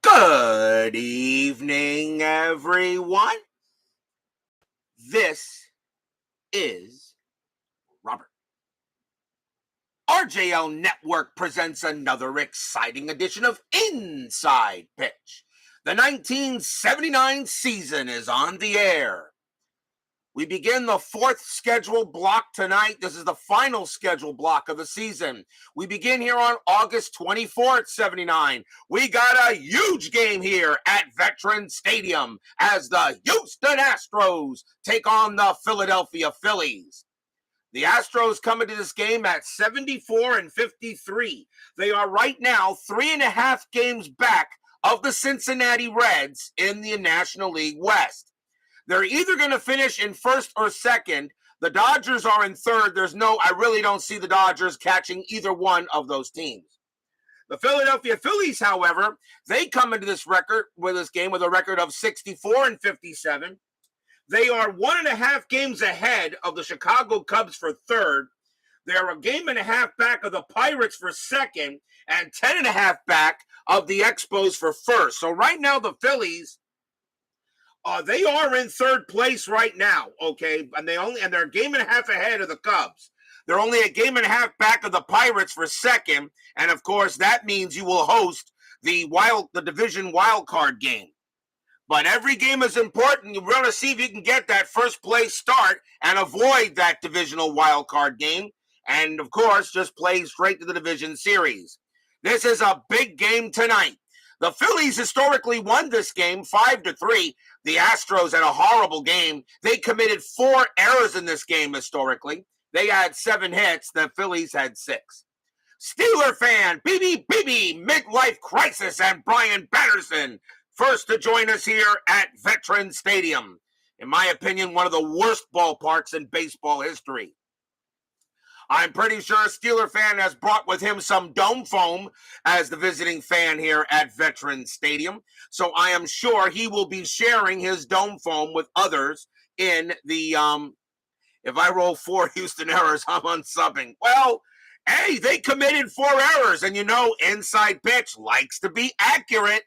Good evening, everyone. This is Robert. RJL Network presents another exciting edition of Inside Pitch. The 1979 season is on the air. We begin the fourth scheduled block tonight. This is the final scheduled block of the season. We begin here on August 24th, 79. We got a huge game here at Veterans Stadium as the Houston Astros take on the Philadelphia Phillies. The Astros come into this game at 74-53. They are right now 3.5 games back of the Cincinnati Reds in the National League West. They're either going to finish in first or second. The Dodgers are in third. I really don't see the Dodgers catching either one of those teams. The Philadelphia Phillies, however, they come into this game with a record of 64-57. They are 1.5 games ahead of the Chicago Cubs for third. They're a game and a half back of the Pirates for second and 10.5 back of the Expos for first. So right now the Phillies, they are in third place right now, okay? And they're a game and a half ahead of the Cubs. They're only a game and a half back of the Pirates for second, and of course that means you will host the division wild card game. But every game is important. You want to see if you can get that first place start and avoid that divisional wild card game, and of course just play straight to the division series. This is a big game tonight. The Phillies historically won this game 5-3. The Astros had a horrible game. They committed 4 errors in this game historically. They had 7 hits. The Phillies had 6. Steeler fan, BB, midlife crisis, and Brian Patterson, first to join us here at Veterans Stadium. In my opinion, one of the worst ballparks in baseball history. I'm pretty sure a Steeler fan has brought with him some dome foam as the visiting fan here at Veterans Stadium. So I am sure he will be sharing his dome foam with others in the, if I roll 4 Houston errors, I'm unsubbing. Well, hey, they committed 4 errors, and Inside Pitch likes to be accurate.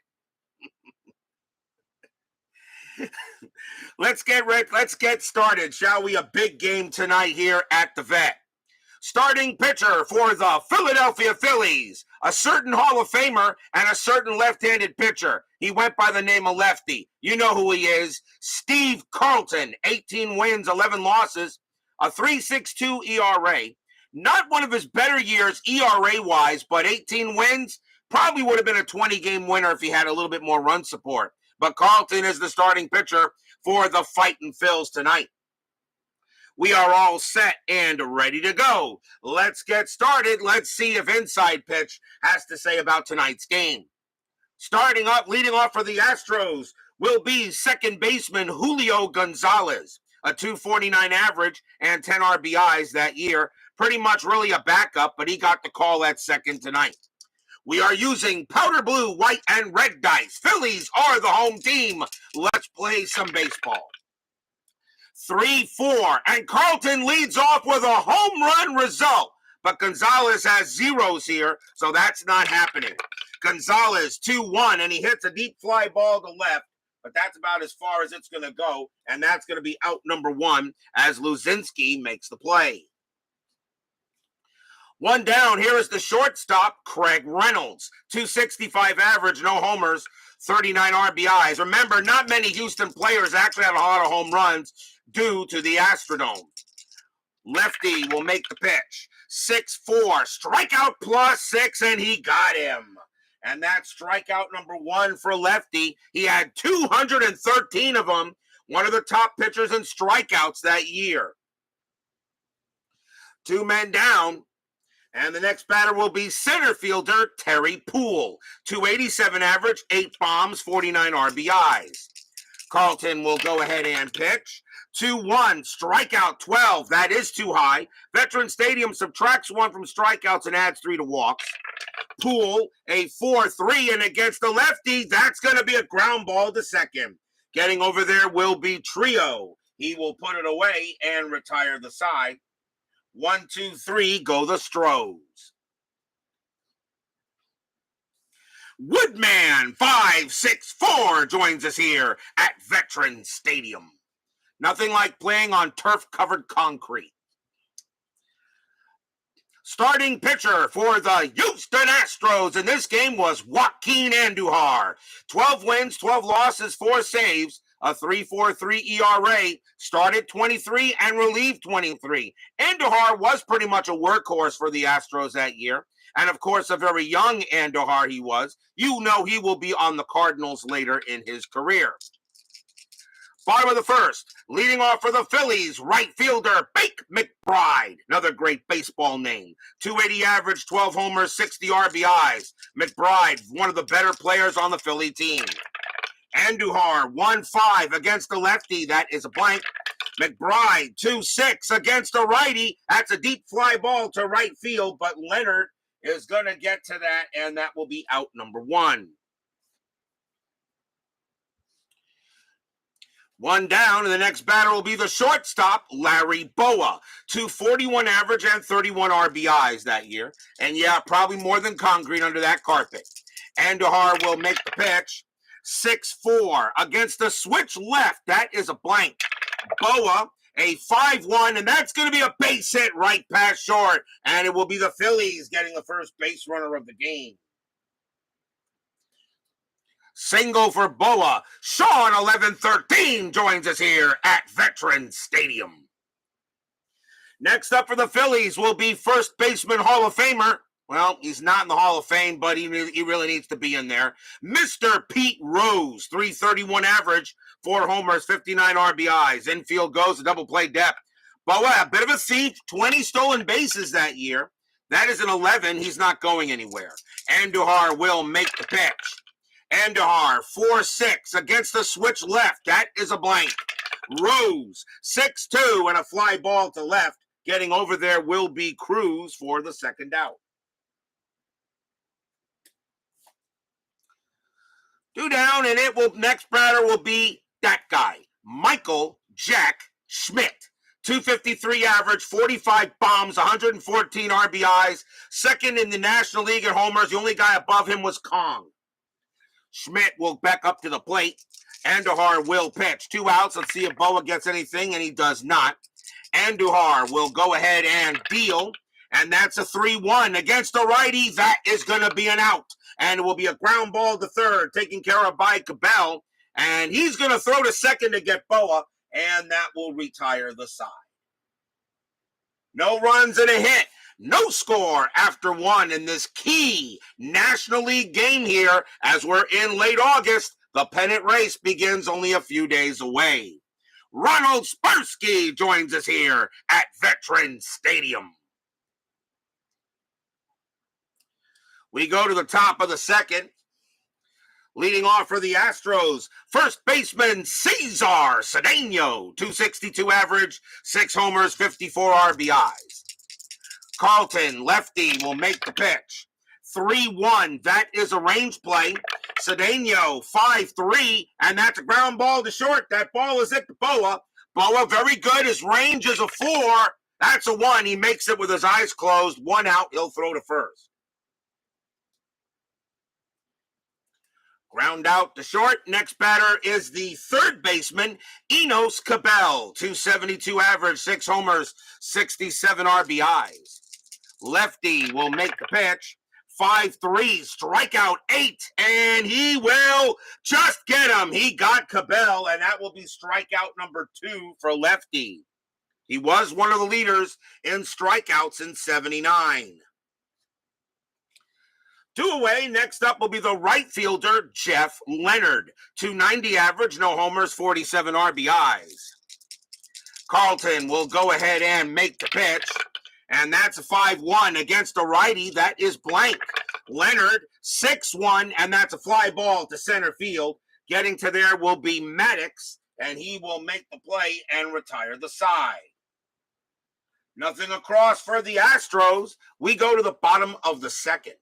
Let's get started, shall we? A big game tonight here at the Vet. Starting pitcher for the Philadelphia Phillies, a certain Hall of Famer and a certain left-handed pitcher. He went by the name of Lefty. You know who he is. Steve Carlton, 18 wins, 11 losses, a 3.62 ERA. Not one of his better years ERA-wise, but 18 wins. Probably would have been a 20-game winner if he had a little bit more run support. But Carlton is the starting pitcher for the Fightin' Phils tonight. We are all set and ready to go. Let's get started. Let's see if Inside Pitch has to say about tonight's game. Leading off for the Astros will be second baseman Julio Gonzalez, a 249 average and 10 RBIs that year. Pretty much really a backup, but he got the call at second tonight. We are using powder blue, white, and red dice. Phillies are the home team. Let's play some baseball. 3-4, and Carlton leads off with a home run result. But Gonzalez has zeros here, so that's not happening. Gonzalez 2-1, and he hits a deep fly ball to left, but that's about as far as it's going to go, and that's going to be out number 1 as Lucinski makes the play. 1 down, here is the shortstop, Craig Reynolds. 265 average, no homers, 39 RBIs. Remember, not many Houston players actually had a lot of home runs due to the Astrodome. Lefty will make the pitch. 6-4, strikeout plus 6, and he got him. And that's strikeout number 1 for Lefty. He had 213 of them, one of the top pitchers in strikeouts that year. 2 men down. And the next batter will be center fielder Terry Poole. 287 average, 8 bombs, 49 RBIs. Carlton will go ahead and pitch. 2-1, strikeout 12. That is too high. Veterans Stadium subtracts 1 from strikeouts and adds 3 to walks. Poole, a 4-3, and against the lefty, that's going to be a ground ball to second. Getting over there will be Trio. He will put it away and retire the side. 1, 2, 3, go the Stros. Woodman 564 joins us here at Veterans Stadium. Nothing like playing on turf-covered concrete. Starting pitcher for the Houston Astros in this game was Joaquin Andujar. 12 wins, 12 losses, 4 saves, a 3.43 ERA, started 23 and relieved 23. Andujar was pretty much a workhorse for the Astros that year. And of course, a very young Andujar he was. You know he will be on the Cardinals later in his career. Bottom of the first, leading off for the Phillies, right fielder Bake McBride. Another great baseball name. 280 average, 12 homers, 60 RBIs. McBride, one of the better players on the Philly team. Andujar, 1-5 against the lefty. That is a blank. McBride, 2-6 against a righty. That's a deep fly ball to right field, but Leonard is going to get to that, and that will be out number 1. One down, and the next batter will be the shortstop, Larry Boa. 241 average and 31 RBIs that year. And yeah, probably more than concrete under that carpet. Andujar will make the pitch. 6-4 against the switch left. That is a blank. Boa, a 5-1, and that's going to be a base hit right past short. And it will be the Phillies getting the first base runner of the game. Single for Boa. Sean 1113 joins us here at Veterans Stadium. Next up for the Phillies will be first baseman Hall of Famer. Well, he's not in the Hall of Fame, but he really needs to be in there. Mr. Pete Rose, 331 average, 4 homers, 59 RBIs. Infield goes, a double play depth. Boa, a bit of a thief, 20 stolen bases that year. That is an 11. He's not going anywhere. Andujar will make the pitch. Andujar, 4-6 against the switch left. That is a blank. Rose, 6-2 and a fly ball to left. Getting over there will be Cruz for the second out. 2 down, and next batter will be that guy, Michael Jack Schmidt. 253 average, 45 bombs, 114 RBIs. Second in the National League in homers. The only guy above him was Kong. Schmidt will back up to the plate. Andujar will pitch. 2 outs. Let's see if Boa gets anything, and he does not. Andujar will go ahead and deal, and that's a 3-1 against the righty. That is going to be an out, and it will be a ground ball to third, taken care of by Cabell, and he's going to throw to second to get Boa, and that will retire the side. No runs and a hit. No score after 1 in this key National League game here as we're in late August. The pennant race begins only a few days away. Ronald Sparsky joins us here at Veterans Stadium. We go to the top of the second. Leading off for the Astros, first baseman Cesar Cedeno, 262 average, 6 homers, 54 RBIs. Carlton, lefty, will make the pitch. 3-1, that is a range play. Cedeno, 5-3, and that's a ground ball to short. That ball is hit to Boa. Boa, very good. His range is a 4. That's a 1. He makes it with his eyes closed. 1 out, he'll throw to first. Ground out to short. Next batter is the third baseman, Enos Cabell. 272 average, 6 homers, 67 RBIs. Lefty will make the pitch. 5-3, strikeout 8, and he will just get him. He got Cabell, and that will be strikeout number 2 for lefty. He was one of the leaders in strikeouts in 79. 2 away. Next up will be the right fielder, Jeff Leonard. 290 average, no homers, 47 RBIs. Carlton will go ahead and make the pitch. And that's a 5-1 against a righty. That is blank. Leonard, 6-1, and that's a fly ball to center field. Getting to there will be Maddox, and he will make the play and retire the side. Nothing across for the Astros. We go to the bottom of the second.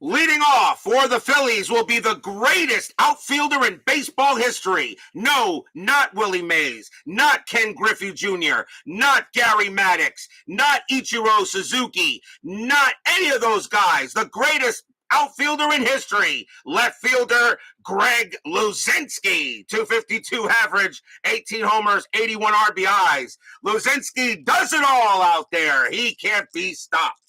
Leading off for the Phillies will be the greatest outfielder in baseball history. No, not Willie Mays, not Ken Griffey Jr., not Gary Maddox, not Ichiro Suzuki, not any of those guys. The greatest outfielder in history, left fielder Greg Lucinski, 252 average, 18 homers, 81 RBIs. Lucinski does it all out there. He can't be stopped.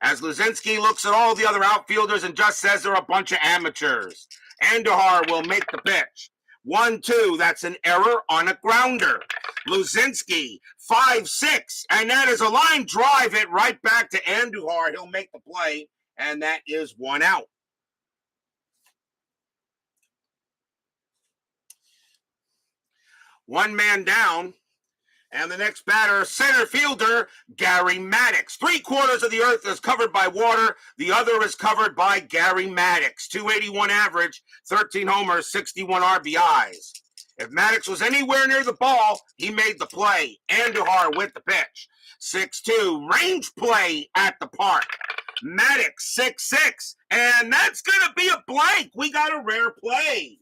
As Lucinski looks at all the other outfielders and just says they're a bunch of amateurs. Andujar will make the pitch. 1-2, that's an error on a grounder. Lucinski, 5-6, and that is a line drive it right back to Andujar. He'll make the play, and that is 1 out. One man down. And the next batter, center fielder, Gary Maddox. 3/4 of the earth is covered by water. The other is covered by Gary Maddox. 281 average, 13 homers, 61 RBIs. If Maddox was anywhere near the ball, he made the play. Andujar with the pitch. 6-2, range play at the park. Maddox, 6-6. And that's going to be a blank. We got a rare play.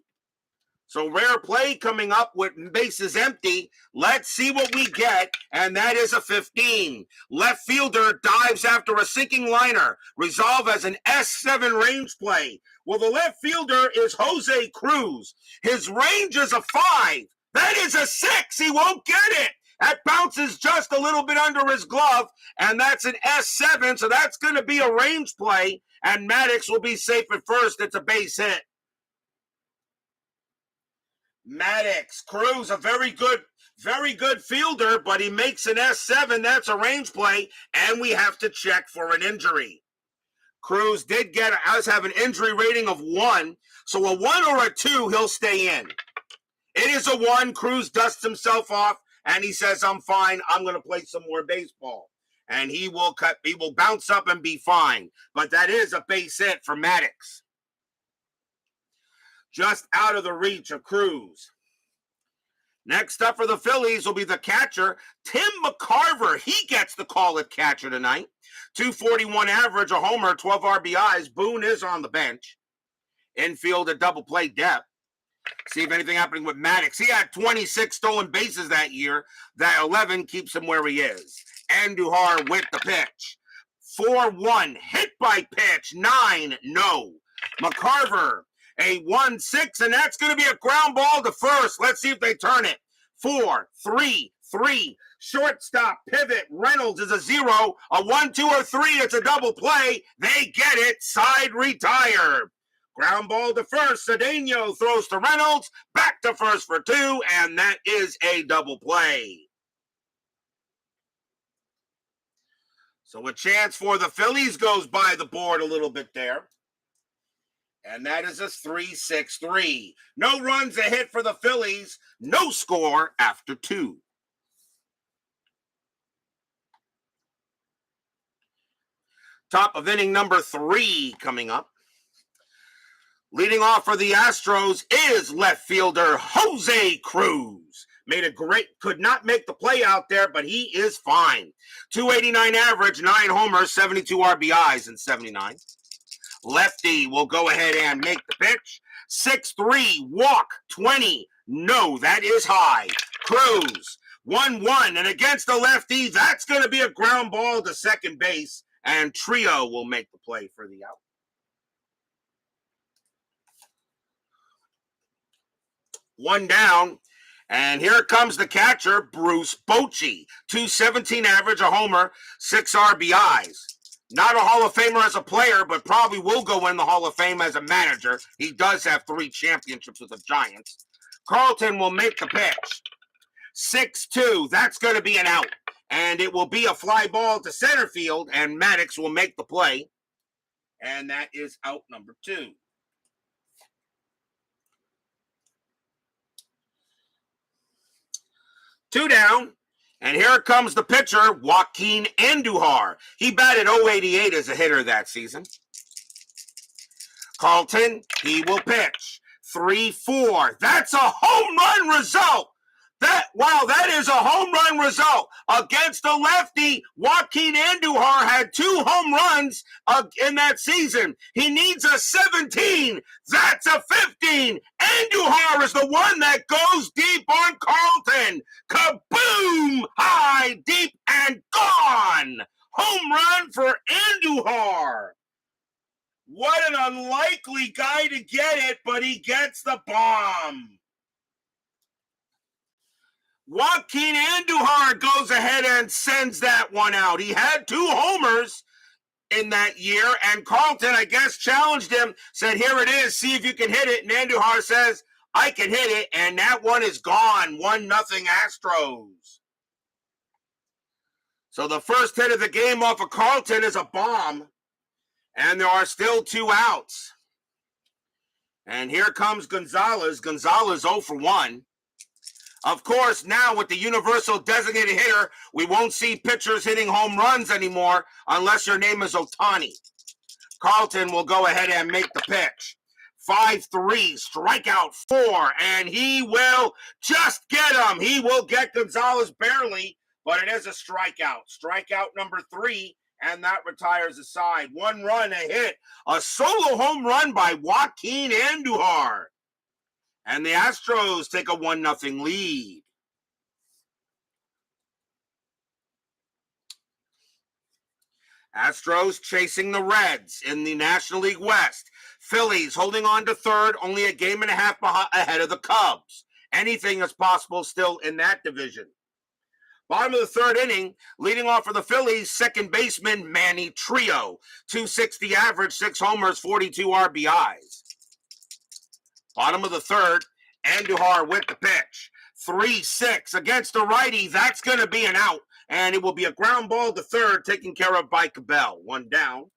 So rare play coming up with bases empty. Let's see what we get, and that is a 15. Left fielder dives after a sinking liner. Resolve as an S7 range play. Well, the left fielder is Jose Cruz. His range is a 5. That is a 6. He won't get it. That bounces just a little bit under his glove, and that's an S7, so that's going to be a range play, and Maddox will be safe at first. It's a base hit. Maddox, Cruz, a very good fielder, but he makes an S7. That's a range play, and we have to check for an injury. Cruz does have an injury rating of 1, so a 1 or a 2, he'll stay in. It is a 1. Cruz dusts himself off, and he says, I'm fine. I'm going to play some more baseball. And he will bounce up and be fine. But that is a base hit for Maddox. Just out of the reach of Cruz. Next up for the Phillies will be the catcher, Tim Mccarver. He gets the call at catcher tonight. 241 average, a homer, 12 RBIs. Boone is on the bench. Infield a double play depth. See if anything happening with Maddox. He had 26 stolen bases that year. That 11 keeps him where he is. Andujar with the pitch. 4-1, hit by pitch. 9, no. Mccarver. A 1-6, and that's going to be a ground ball to first. Let's see if they turn it. 4-3-3. Shortstop pivot. Reynolds is a 0. A 1, 2, or 3. It's a double play. They get it. Side retired. Ground ball to first. Cedeno throws to Reynolds. Back to first for 2, and that is a double play. So a chance for the Phillies goes by the board a little bit there. And that is a 3-6-3. No runs, a hit for the Phillies. No score after 2. Top of inning number 3 coming up. Leading off for the Astros is left fielder Jose Cruz. Could not make the play out there, but he is fine. 289 average, 9 homers, 72 RBIs in 79. Lefty will go ahead and make the pitch. 6-3, walk, 20. No, that is high. Cruz, 1-1, and against the lefty, that's going to be a ground ball to second base, and Trio will make the play for the out. One down, and here comes the catcher, Bruce Bochy. 217 average, a homer, 6 RBIs. Not a Hall of Famer as a player, but probably will go in the Hall of Fame as a manager. He does have 3 championships with the Giants. Carlton will make the pitch. 6-2, that's going to be an out. And it will be a fly ball to center field, and Maddox will make the play. And that is out number 2. Two down. And here comes the pitcher, Joaquin Andujar. He batted .088 as a hitter that season. Carlton, he will pitch. 3-4. That's a home run result. That is a home run result. Against a lefty, Joaquin Andujar had 2 home runs in that season. He needs a 17. That's a 15. Andujar is the one that goes deep on Carlton. Kaboom! High, deep, and gone. Home run for Andujar. What an unlikely guy to get it, but he gets the bomb. Joaquin Andujar goes ahead and sends that one out. He had 2 homers in that year, and Carlton, I guess, challenged him, said, here it is, see if you can hit it. And Andujar says, I can hit it, and that one is gone. 1-0 Astros. So the first hit of the game off of Carlton is a bomb, and there are still 2 outs. And here comes Gonzalez. Gonzalez 0 for 1. Of course, now with the universal designated hitter, we won't see pitchers hitting home runs anymore unless your name is Ohtani. Carlton will go ahead and make the pitch. 5-3, strikeout 4, and he will just get him. He will get Gonzalez barely, but it is a strikeout. Strikeout number 3, and that retires the side. 1 run, a hit, a solo home run by Joaquin Andujar. And the Astros take a 1-0 lead. Astros chasing the Reds in the National League West. Phillies holding on to third, only a game and a half ahead of the Cubs. Anything is possible still in that division. Bottom of the 3rd inning, leading off for the Phillies, second baseman Manny Trio. 260 average, 6 homers, 42 RBIs. Bottom of the 3rd, Andujar with the pitch. 3-6 against the righty. That's going to be an out, and it will be a ground ball to third, taken care of by Cabell. 1 down.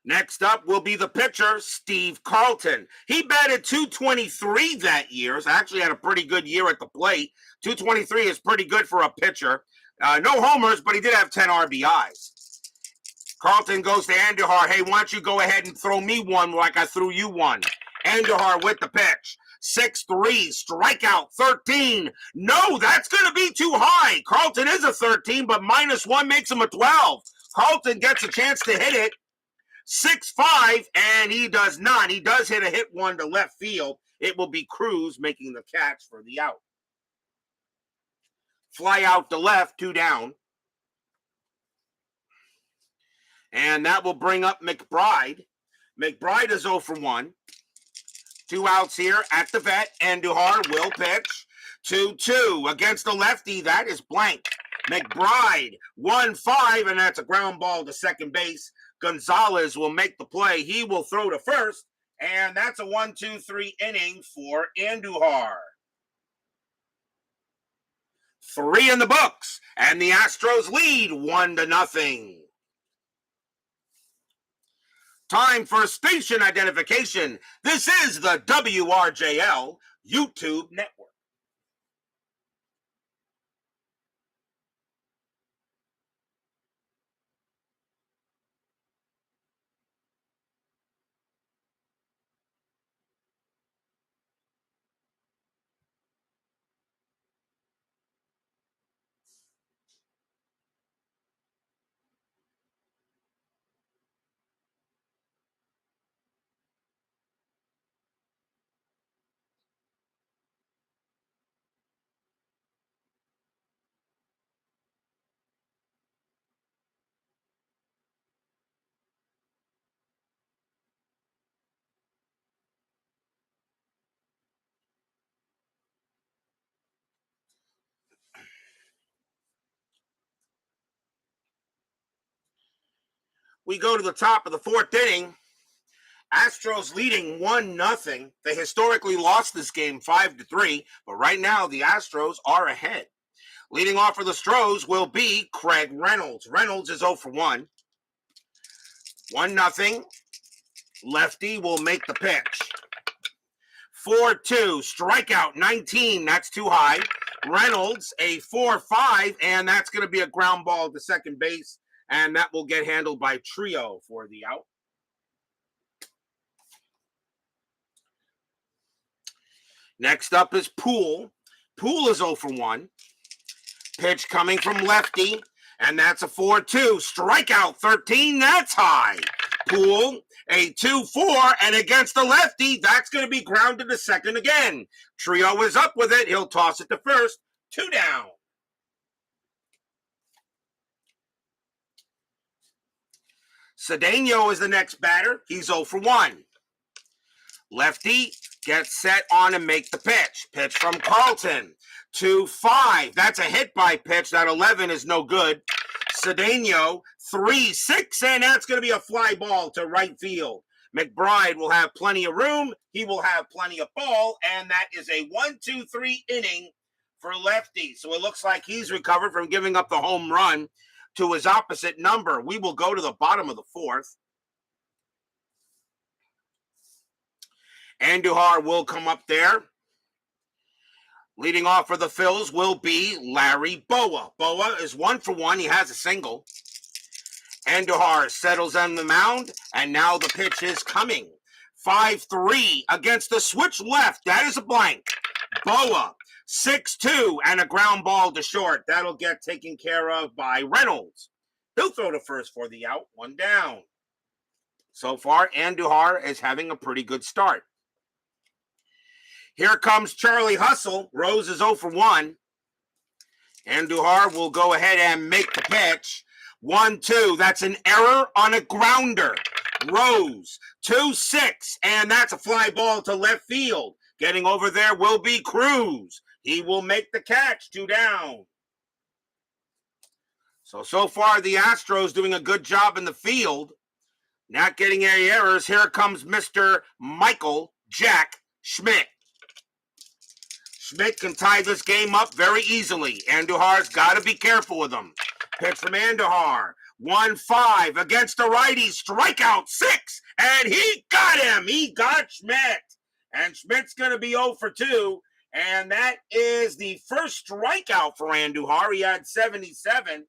Next up will be the pitcher, Steve Carlton. He batted .223 that year. So actually had a pretty good year at the plate. .223 is pretty good for a pitcher. No homers, but he did have 10 RBIs. Carlton goes to Andujar. Hey, why don't you go ahead and throw me one like I threw you one? Andujar with the pitch. 6-3, strikeout 13. No, that's going to be too high. Carlton is a 13, but -1 makes him a 12. Carlton gets a chance to hit it. 6-5, and he does not. He does hit a hit one to left field. It will be Cruz making the catch for the out. Fly out to left, 2 down. And that will bring up McBride. McBride is 0 for 1. 2 outs here at the vet. Andujar will pitch. 2-2 against the lefty. That is blank. McBride, 1-5, and that's a ground ball to second base. Gonzalez will make the play. He will throw to first, and that's a 1-2-3 inning for Andujar. 3 in the books, and the Astros lead 1-0. Time for station identification. This is the WRJL YouTube Network. We go to the top of the 4th inning. Astros leading 1-0. They historically lost this game 5-3, but right now the Astros are ahead. Leading off for the Stros will be Craig Reynolds. Reynolds is 0 for 1. 1-0. Lefty will make the pitch. 4-2, strikeout 19. That's too high. Reynolds, a 4-5, and that's going to be a ground ball to second base, and that will get handled by Trio for the out. Next up is Poole. Poole is 0 for 1. Pitch coming from lefty, and that's a 4-2. Strikeout 13, that's high. Poole, a 2-4, and against the lefty, that's going to be grounded to second again. Trio is up with it. He'll toss it to first. 2 down. Cedeno is the next batter. He's 0 for 1. Lefty gets set on and make the pitch. Pitch from Carlton. 2-5. That's a hit by pitch. That 11 is no good. Cedeno, 3-6, and that's going to be a fly ball to right field. McBride will have plenty of room. He will have plenty of ball, and that is a 1-2-3 inning for lefty. So it looks like he's recovered from giving up the home run to his opposite number. We will go to the bottom of the fourth. Andujar will come up there. Leading off for the Phils will be Larry Boa. Boa is 1 for 1. He has a single. Andujar settles on the mound, and now the pitch is coming. 5-3 against the switch left. That is a blank. Boa, 6-2, and a ground ball to short. That'll get taken care of by Reynolds. He'll throw to first for the out. 1 down. So far, Andujar is having a pretty good start. Here comes Charlie Hustle. Rose is 0 for 1. Andujar will go ahead and make the pitch. 1-2. That's an error on a grounder. Rose, 2-6, and that's a fly ball to left field. Getting over there will be Cruz. He will make the catch. 2 down. So far, the Astros doing a good job in the field. Not getting any errors. Here comes Mr. Michael Jack Schmidt. Schmidt can tie this game up very easily. Andujar's got to be careful with him. Pitch from Andujar. 1-5 against the righty. Strikeout 6. And he got him. He got Schmidt. And Schmidt's going to be 0 for 2. And that is the first strikeout for Andujar. He had 77.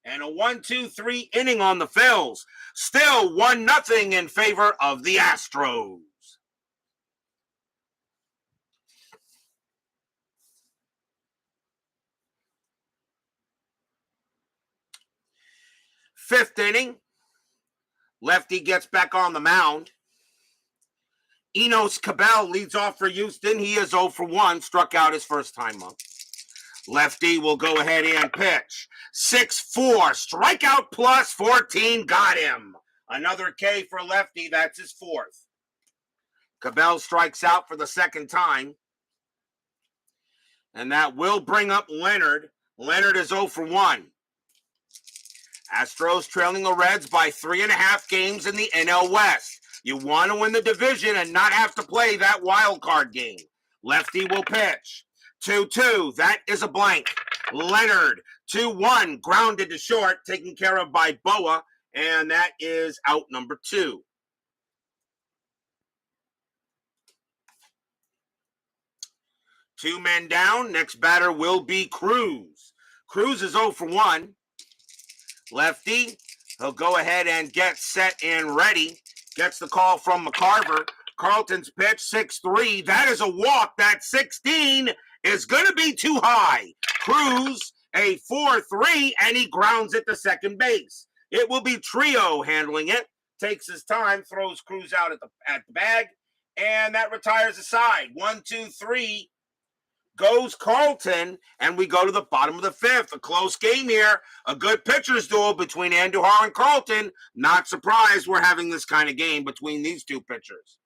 And a 1-2-3 inning on the Phils. Still 1-0 in favor of the Astros. Fifth inning, lefty gets back on the mound. Enos Cabell leads off for Houston. He is 0 for 1, struck out his first time up. Lefty will go ahead and pitch. 6-4, strikeout plus 14, got him. Another K for lefty, that's his fourth. Cabell strikes out for the second time. And that will bring up Leonard. Leonard is 0 for 1. Astros trailing the Reds by 3.5 games in the NL West. You want to win the division and not have to play that wild card game. Lefty will pitch. 2-2, that is a blank. Leonard, 2-1, grounded to short, taken care of by Boa, and that is out number 2. Two men down. Next batter will be Cruz. Cruz is 0 for 1. Lefty, he'll go ahead and get set and ready. Gets the call from Mccarver. Carlton's pitch, 6-3. That is a walk. That 16 is going to be too high. Cruz, a 4-3, and he grounds it to second base. It will be Trio handling it. Takes his time, throws Cruz out at the bag, and that retires the side. 1-2-3. Goes Carlton, and we go to the bottom of the fifth. A close game here. A good pitcher's duel between Andujar and Carlton. Not surprised we're having this kind of game between these two pitchers.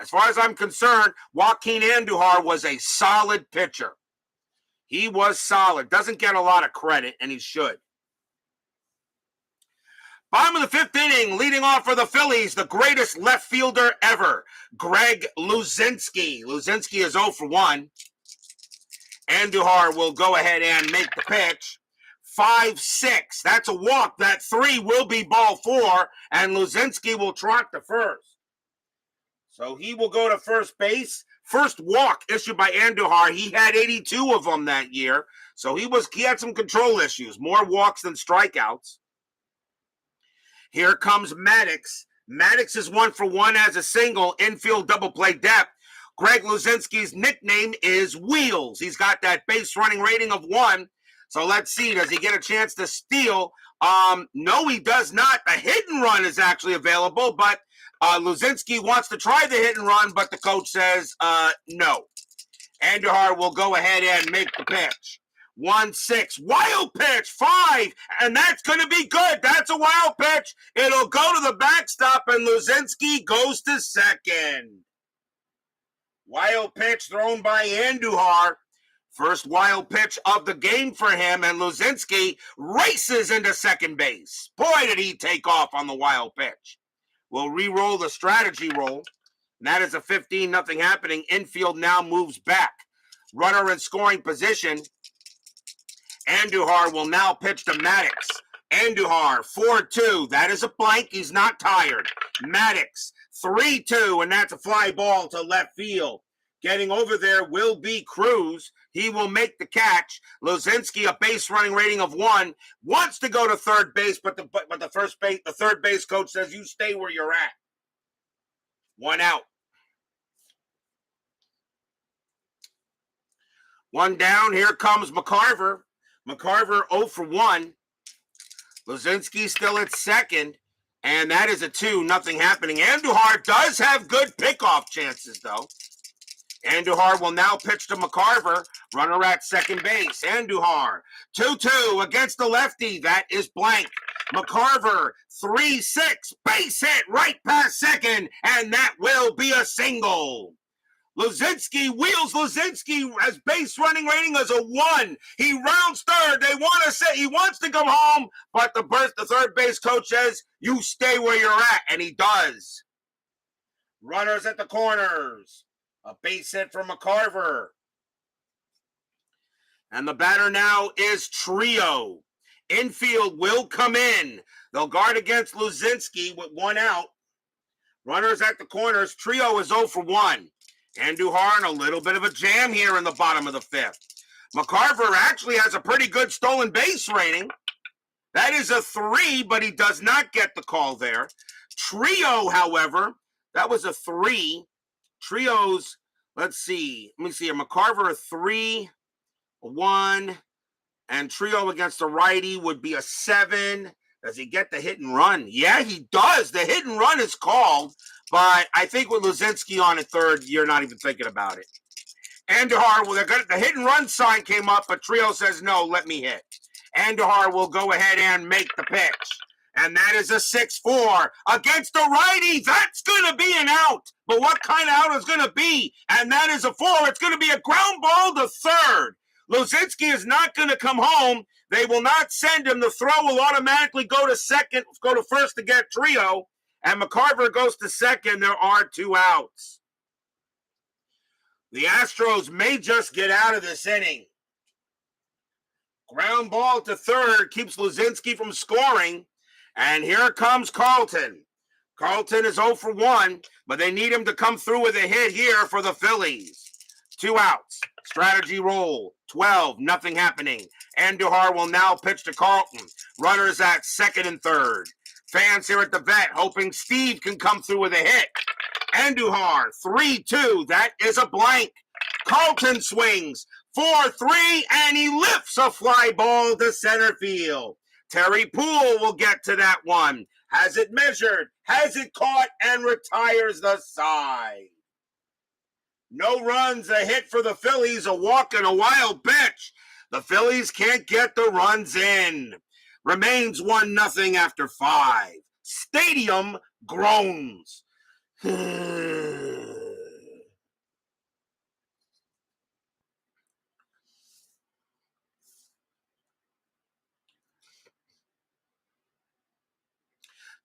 As far as I'm concerned, Joaquin Andujar was a solid pitcher. He was solid. Doesn't get a lot of credit, and he should. Bottom of the fifth inning, leading off for the Phillies, the greatest left fielder ever, Greg Lucinski. Lucinski is 0 for 1. Andujar will go ahead and make the pitch. 5-6. That's a walk. That 3 will be ball 4, and Lucinski will trot to first. So he will go to first base. First walk issued by Andujar. He had 82 of them that year, so he had some control issues. More walks than strikeouts. Here comes Maddox. Maddox is 1 for 1 as a single. Infield double play depth. Greg Lucinski's nickname is Wheels. He's got that base running rating of 1. So let's see, does he get a chance to steal? No, he does not. The hit and run is actually available, but Lucinski wants to try the hit and run, but the coach says no. Andujar will go ahead and make the pitch. 1-6, wild pitch, 5, and that's going to be good. That's a wild pitch. It'll go to the backstop, and Lucinski goes to second. Wild pitch thrown by Andujar. First wild pitch of the game for him, and Lucinski races into second base. Boy, did he take off on the wild pitch. We'll re-roll the strategy roll. And that is a 15-0 happening. Infield now moves back. Runner in scoring position. Andujar will now pitch to Maddox. Andujar, 4-2. That is a blank. He's not tired. Maddox, 3-2, and that's a fly ball to left field. Getting over there will be Cruz. He will make the catch. Lucinski, a base running rating of 1, wants to go to third base, but the third base coach says, you stay where you're at. 1 out. 1 down. Here comes Mccarver. Mccarver 0 for 1. Lucinski still at second, and that is a 2-0 happening. Andujar does have good pickoff chances, though. Andujar will now pitch to Mccarver. Runner at second base. Andujar, 2-2 against the lefty. That is blank. Mccarver, 3-6. Base hit right past second, and that will be a single. Lucinski wheels. Lucinski has base running rating as a 1. He rounds third. They want to say he wants to come home, but the third base coach says, you stay where you're at, and he does. Runners at the corners. A base hit from Mccarver. And the batter now is Trio. Infield will come in. They'll guard against Lucinski with 1 out. Runners at the corners. Trio is 0 for 1. Andujar in a little bit of a jam here in the bottom of the 5th. Mccarver actually has a pretty good stolen base rating. That is a 3, but he does not get the call there. Trio, however, that was a 3. Trios, let's see. Let me see here. Mccarver, a 3, a 1, and Trio against the righty would be a 7. Does he get the hit and run? Yeah, he does. The hit and run is called, but I think with Lucinski on at third, you're not even thinking about it. Andujar, well, the hit and run sign came up, but Trio says, no, let me hit. Andujar will go ahead and make the pitch. And that is a 6-4 against the righty. That's going to be an out. But what kind of out is going to be? And that is a 4. It's going to be a ground ball to third. Lucinski is not going to come home. They will not send him. The throw will automatically go to first to get Trio. And Mccarver goes to second. There are 2 outs. The Astros may just get out of this inning. Ground ball to third keeps Lucinski from scoring. And here comes Carlton. Carlton is 0 for 1, but they need him to come through with a hit here for the Phillies. 2 outs. Strategy roll. 12-0 happening. Andujar will now pitch to Carlton. Runners at second and third. Fans here at the vet hoping Steve can come through with a hit. Andujar, 3-2. That is a blank. Carlton swings. 4-3, and he lifts a fly ball to center field. Terry Poole will get to that one. Has it measured, has it caught, and retires the side. No runs, a hit for the Phillies, a walk and a wild pitch. The Phillies can't get the runs in. Remains 1-0 after 5. Stadium groans.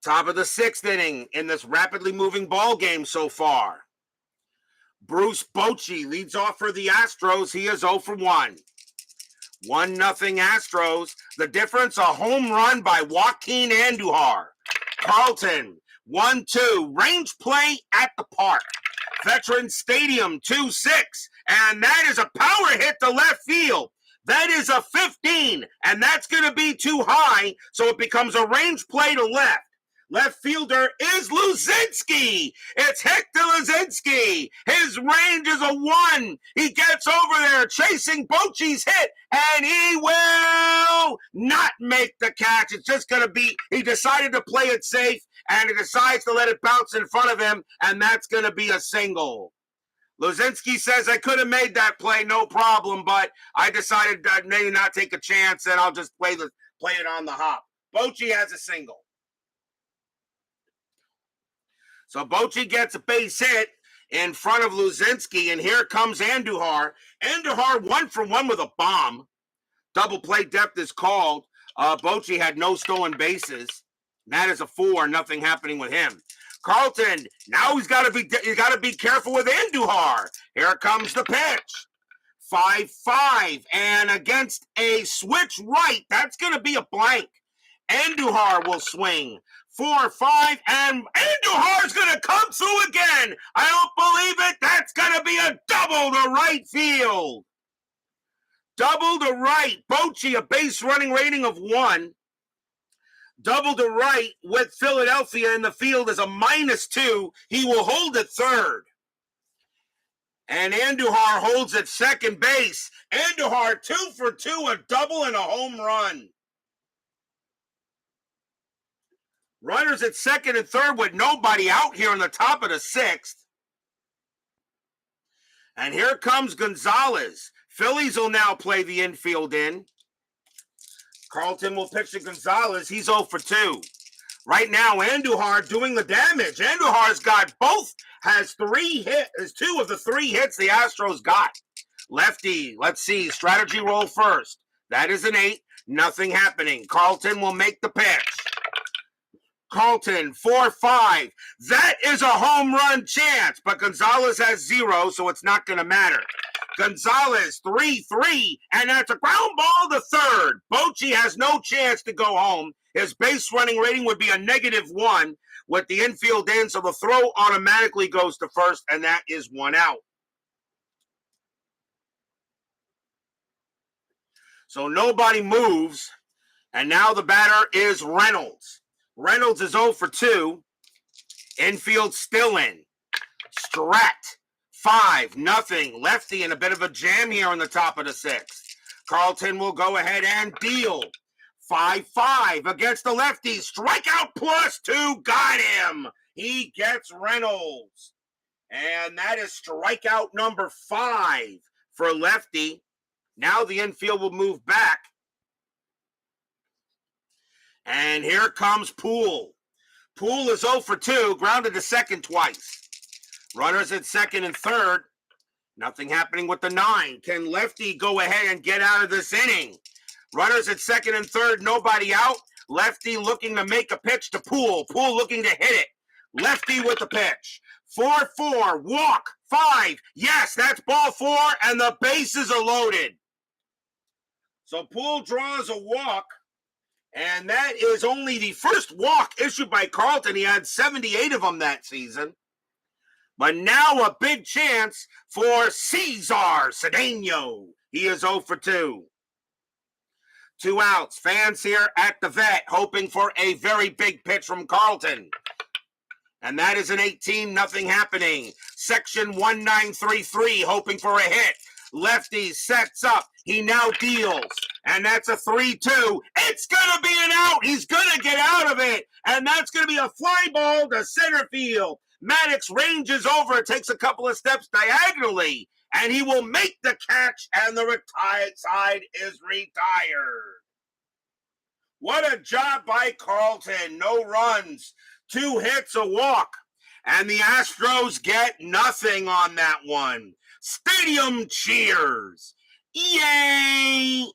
Top of the 6th inning in this rapidly moving ball game so far. Bruce Bochy leads off for the Astros. He is 0 for 1. 1-0 Astros. The difference, a home run by Joaquin Andujar. Carlton, 1-2. Range play at the park. Veterans Stadium, 2-6. And that is a power hit to left field. That is a 15, and that's going to be too high, so it becomes a range play to left. Left fielder is Lucinski. It's Hector Lucinski. His range is a 1. He gets over there chasing Bochy's hit, and he will not make the catch. It's just going to be, he decided to play it safe, and he decides to let it bounce in front of him, and that's going to be a single. Lucinski says, I could have made that play, no problem, but I decided to maybe not take a chance, and I'll just play it on the hop. Bochy has a single. So Bochy gets a base hit in front of Lucinski, and here comes Andujar. Andujar 1 for 1 with a bomb. Double play depth is called. Bochy had no stolen bases. That is a 4, nothing happening with him. Carlton, now he's got to be careful with Andujar. Here comes the pitch. 5-5, and against a switch right, that's going to be a blank. Andujar will swing. 4-5, and Andujar's going to come through again. I don't believe it. That's going to be a double to right field. Double to right. Bochy, a base running rating of 1. Double to right with Philadelphia in the field is a -2. He will hold at third. And Andujar holds at second base. Andujar 2 for 2, a double and a home run. Runners at second and third with nobody out here in the top of the 6th. And here comes Gonzalez. Phillies will now play the infield in. Carlton will pitch to Gonzalez. He's 0 for 2. Right now, Andujar doing the damage. Andujar's has 3 hits, 2 of the 3 hits the Astros got. Lefty, let's see, strategy roll first. That is an 8, nothing happening. Carlton will make the pitch. Carlton, 4-5. That is a home run chance, but Gonzalez has 0, so it's not going to matter. Gonzalez, 3-3, and that's a ground ball to third. Bochy has no chance to go home. His base running rating would be a -1 with the infield in, so the throw automatically goes to first, and that is 1 out. So nobody moves, and now the batter is Reynolds. Reynolds is 0 for 2. Infield still in. Strat. 5-0. Lefty in a bit of a jam here on the top of the 6th. Carlton will go ahead and deal. 5-5 against the lefty. Strikeout +2. Got him. He gets Reynolds. And that is strikeout number 5 for lefty. Now the infield will move back. And here comes Poole. Poole is 0 for 2. Grounded to second twice. Runners at second and third. Nothing happening with the 9. Can lefty go ahead and get out of this inning? Runners at second and third. Nobody out. Lefty looking to make a pitch to Poole. Poole looking to hit it. Lefty with the pitch. 4-4. Walk. 5. Yes, that's ball 4, and the bases are loaded. So Poole draws a walk. And that is only the first walk issued by Carlton. He had 78 of them that season. But now a big chance for Cesar Cedeno. He is 0 for 2. 2 outs. Fans here at the vet hoping for a very big pitch from Carlton. And that is an 18, nothing happening. Section 1933 hoping for a hit. Lefty sets up. He now deals. And that's a 3-2. It's going to be an out. He's going to get out of it. And that's going to be a fly ball to center field. Maddox ranges over, takes a couple of steps diagonally, and he will make the catch, and the retired side is retired. What a job by Carlton. No runs, 2 hits, a walk, and the Astros get nothing on that one. Stadium cheers. Yay!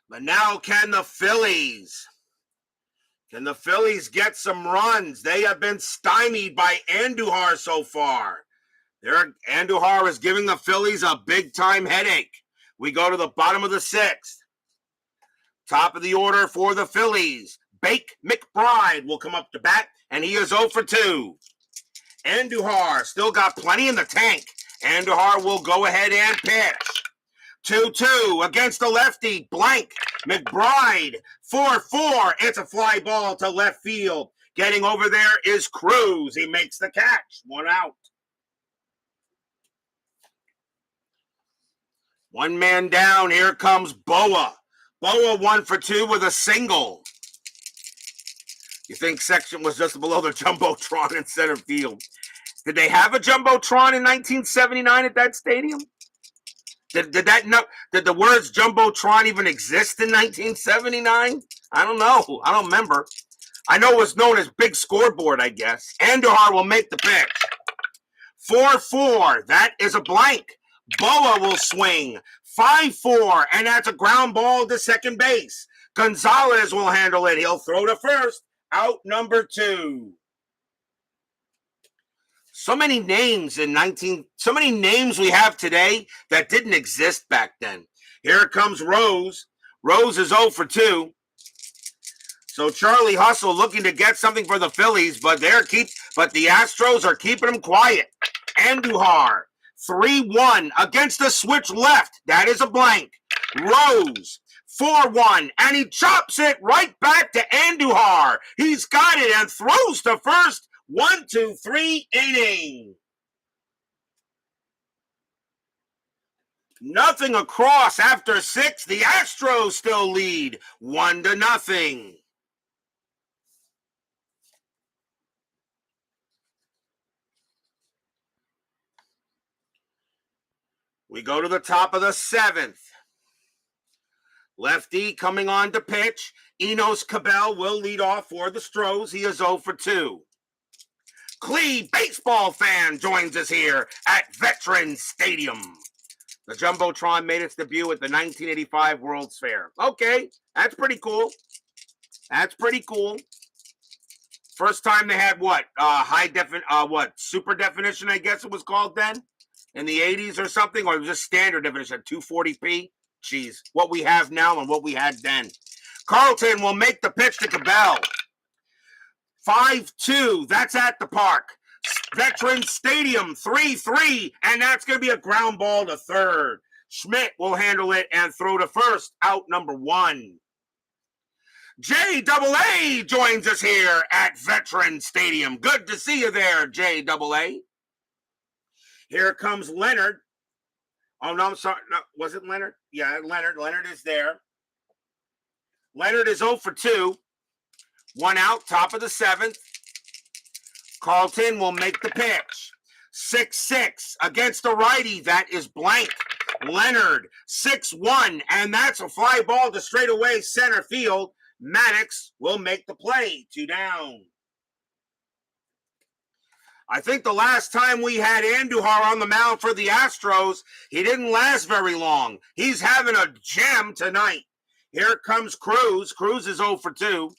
But now can the Phillies get some runs? They have been stymied by Andujar so far. Andujar is giving the Phillies a big-time headache. We go to the bottom of the 6th. Top of the order for the Phillies. Bake McBride will come up to bat, and he is 0 for 2. Andujar still got plenty in the tank. Andujar will go ahead and pitch. 2-2 against the lefty, blank. McBride, 4-4. It's a fly ball to left field. Getting over there is Cruz. He makes the catch. 1 out. 1 man down. Here comes Boa. Boa 1 for 2 with a single. You think section was just below the Jumbotron in center field. Did they have a Jumbotron in 1979 at that stadium? Did the words Jumbotron even exist in 1979? I don't know. I don't remember. I know it was known as Big Scoreboard, I guess. Andujar will make the pitch. 4-4. That is a blank. Boa will swing. 5-4. And that's a ground ball to second base. Gonzalez will handle it. He'll throw to first. Out number 2. So many names so many names we have today that didn't exist back then. Here comes Rose. Rose is 0 for 2. So Charlie Hustle looking to get something for the Phillies, but the Astros are keeping him quiet. Andujar, 3-1 against the switch left. That is a blank. Rose, 4-1, and he chops it right back to Andujar. He's got it and throws to first. 1-2-3 inning. Nothing across after 6. The Astros still lead 1-0. We go to the top of the 7th. Lefty coming on to pitch. Enos Cabell will lead off for the Stros. He is 0 for 2. Clee baseball fan joins us here at Veterans Stadium. The Jumbotron made its debut at the 1985 World's Fair. Okay, that's pretty cool. That's pretty cool. First time they had what? Super definition, I guess it was called then? In the 80s or something? Or it was just standard definition, 240p? Jeez, what we have now and what we had then. Carlton will make the pitch to Cabell. 5-2, that's at the park. Veterans Stadium, 3-3, and that's going to be a ground ball to third. Schmidt will handle it and throw to first, out number 1. JAA joins us here at Veterans Stadium. Good to see you there, JAA. Here comes Leonard. Oh, no, I'm sorry. No, was it Leonard? Yeah, Leonard. Leonard is there. Leonard is 0 for 2. 1 out, top of the 7th. Carlton will make the pitch. 6-6 against the righty. That is blank. Leonard, 6-1, and that's a fly ball to straightaway center field. Maddox will make the play. 2 down. I think the last time we had Andujar on the mound for the Astros, he didn't last very long. He's having a gem tonight. Here comes Cruz. Cruz is 0 for 2.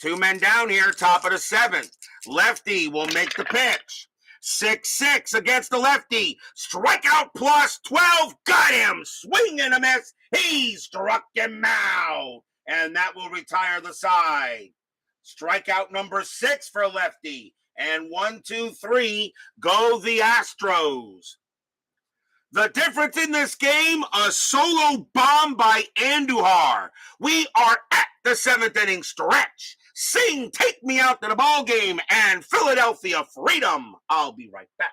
2 men down here, top of the 7th. Lefty will make the pitch. 6-6 against the lefty. Strikeout plus 12. Got him. Swing and a miss. He struck him out. And that will retire the side. Strikeout number 6 for lefty. And 1, 2, 3 go the Astros. The difference in this game, a solo bomb by Andujar. We are at the 7th inning stretch. Sing, take me out to the ball game, and Philadelphia freedom. I'll be right back.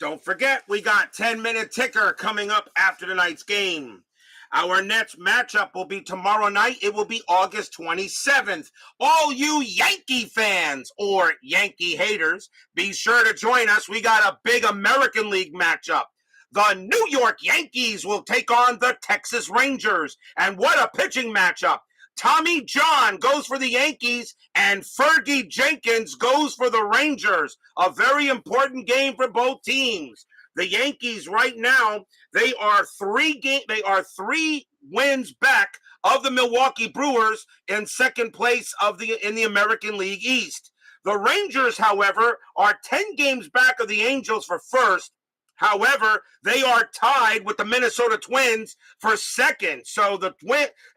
Don't forget, we got 10-minute ticker coming up after tonight's game. Our next matchup will be tomorrow night. It will be August 27th. All you Yankee fans or Yankee haters, be sure to join us. We got a big American League matchup. The New York Yankees will take on the Texas Rangers. And what a pitching matchup. Tommy John goes for the Yankees and Fergie Jenkins goes for the Rangers. A very important game for both teams. The Yankees right now, they are three wins back of the Milwaukee Brewers in second place in the American League East. The Rangers, however, are 10 games back of the Angels for first. However, they are tied with the Minnesota Twins for second. So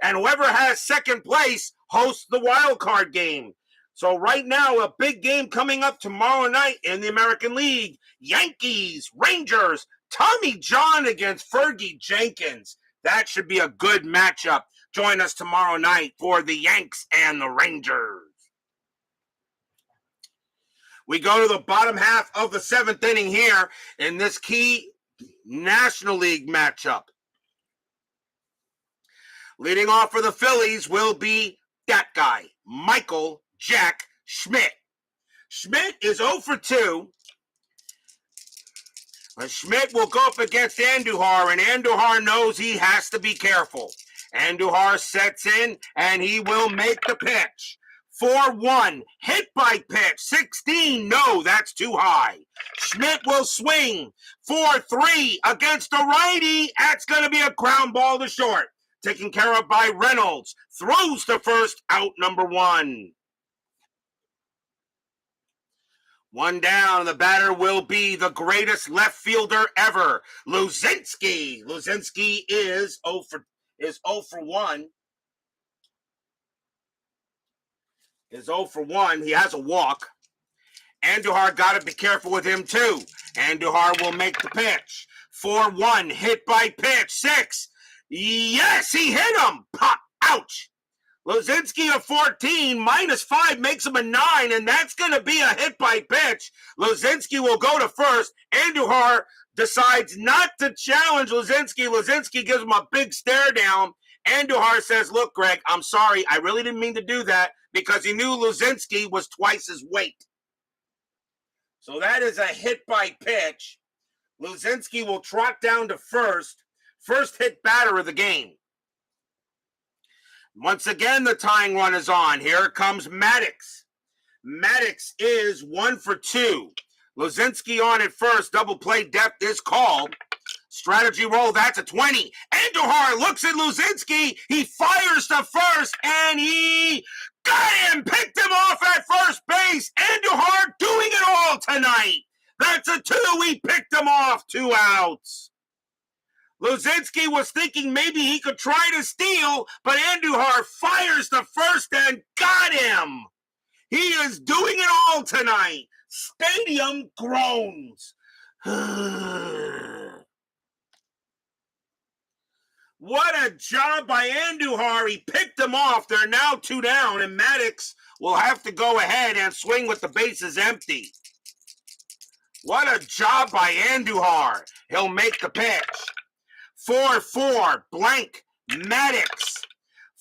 and whoever has second place hosts the wild card game. So right now, a big game coming up tomorrow night in the American League. Yankees, Rangers, Tommy John against Fergie Jenkins. That should be a good matchup. Join us tomorrow night for the Yanks and the Rangers. We go to the bottom half of the seventh inning here in this key National League matchup. Leading off for the Phillies will be that guy, Michael Jack Schmidt. Schmidt is 0 for 2. But Schmidt will go up against Andujar, and Andujar knows he has to be careful. Andujar sets in, and he will make the pitch. 4-1, hit by pitch, 16, no, that's too high. Schmidt will swing, 4-3 against the righty, that's going to be a ground ball to short. Taken care of by Reynolds, throws to first, out number 1. One down, the batter will be the greatest left fielder ever, Lucinski. Lucinski is 0 for 1. Is 0 for 1. He has a walk. Andujar got to be careful with him too. Andujar will make the pitch. 4-1, hit by pitch. 6. Yes, he hit him. Pop, ouch. Lucinski of 14, -5 makes him a 9, and that's going to be a hit by pitch. Lucinski will go to first. Andujar decides not to challenge Lucinski. Lucinski gives him a big stare down. Andujar says, look, Greg, I'm sorry. I really didn't mean to do that, because he knew Lucinski was twice his weight. So that is a hit by pitch. Lucinski will trot down to first. First hit batter of the game. Once again, the tying run is on. Here comes Maddox. Maddox is 1 for 2. Lucinski on at first. Double play depth is called. Strategy roll, that's a 20. Andujar looks at Lucinski. He fires to first, and he got him. Picked him off at first base. Andujar doing it all tonight. That's a 2. He picked him off. 2 outs. Lucinski was thinking maybe he could try to steal, but Andujar fires to first and got him. He is doing it all tonight. Stadium groans. What a job by Andujar. He picked him off. They're now 2 down, and Maddox will have to go ahead and swing with the bases empty. What a job by Andujar. He'll make the pitch. 4-4, blank, Maddox.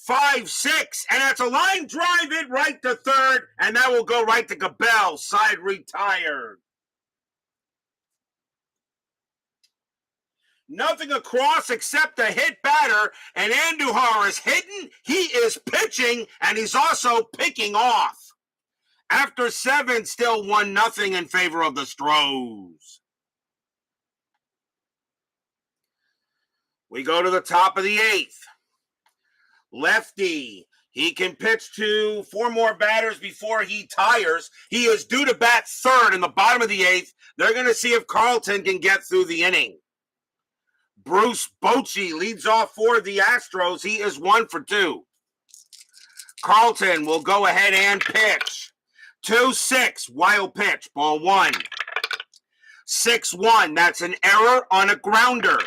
5-6, and that's a line drive it right to third, and that will go right to Cabell, side retired. Nothing across except a hit batter, and Andujar is hitting, he is pitching, and he's also picking off. After 7, still 1-0 in favor of the Astros. We go to the top of the 8th. Lefty. He can pitch to 4 more batters before he tires. He is due to bat third in the bottom of the 8th. They're going to see if Carlton can get through the inning. Bruce Bochy leads off for the Astros. He is 1 for 2. Carlton will go ahead and pitch. 2-6, wild pitch, ball 1. 6-1, that's an error on a grounder.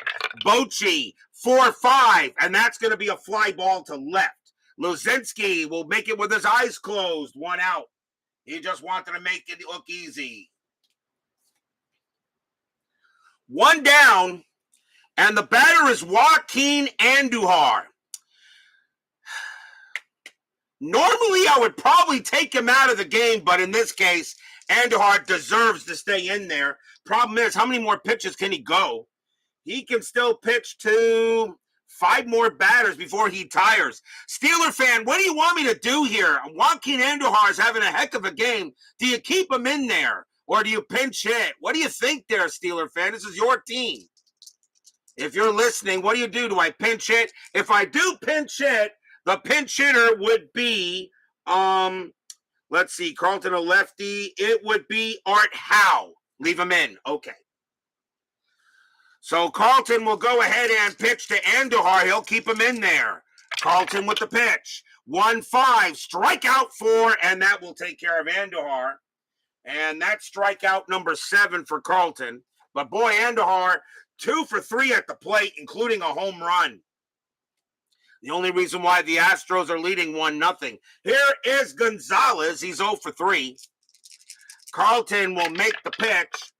Bochy, 4-5, and that's going to be a fly ball to left. Lucinski will make it with his eyes closed, 1 out. He just wanted to make it look easy. 1 down And the batter is Joaquin Andujar. Normally, I would probably take him out of the game, but in this case, Andujar deserves to stay in there. Problem is, how many more pitches can he go? He can still pitch to 5 more batters before he tires. Steeler fan, what do you want me to do here? Joaquin Andujar is having a heck of a game. Do you keep him in there, or do you pinch hit? What do you think there, Steeler fan? This is your team. If you're listening, what do you do? Do I pinch hit? If I do pinch hit, the pinch hitter would be, let's see, Carlton a lefty. It would be HOU. Leave him in. Okay. So Carlton will go ahead and pitch to Andujar. He'll keep him in there. Carlton with the pitch. 1-5, strikeout 4, and that will take care of Andujar. And that's strikeout number 7 for Carlton. But boy, Andujar, 2 for 3 at the plate, including a home run. The only reason why the Astros are leading 1-0. Here is Gonzalez. He's 0 for 3. Carlton will make the pitch.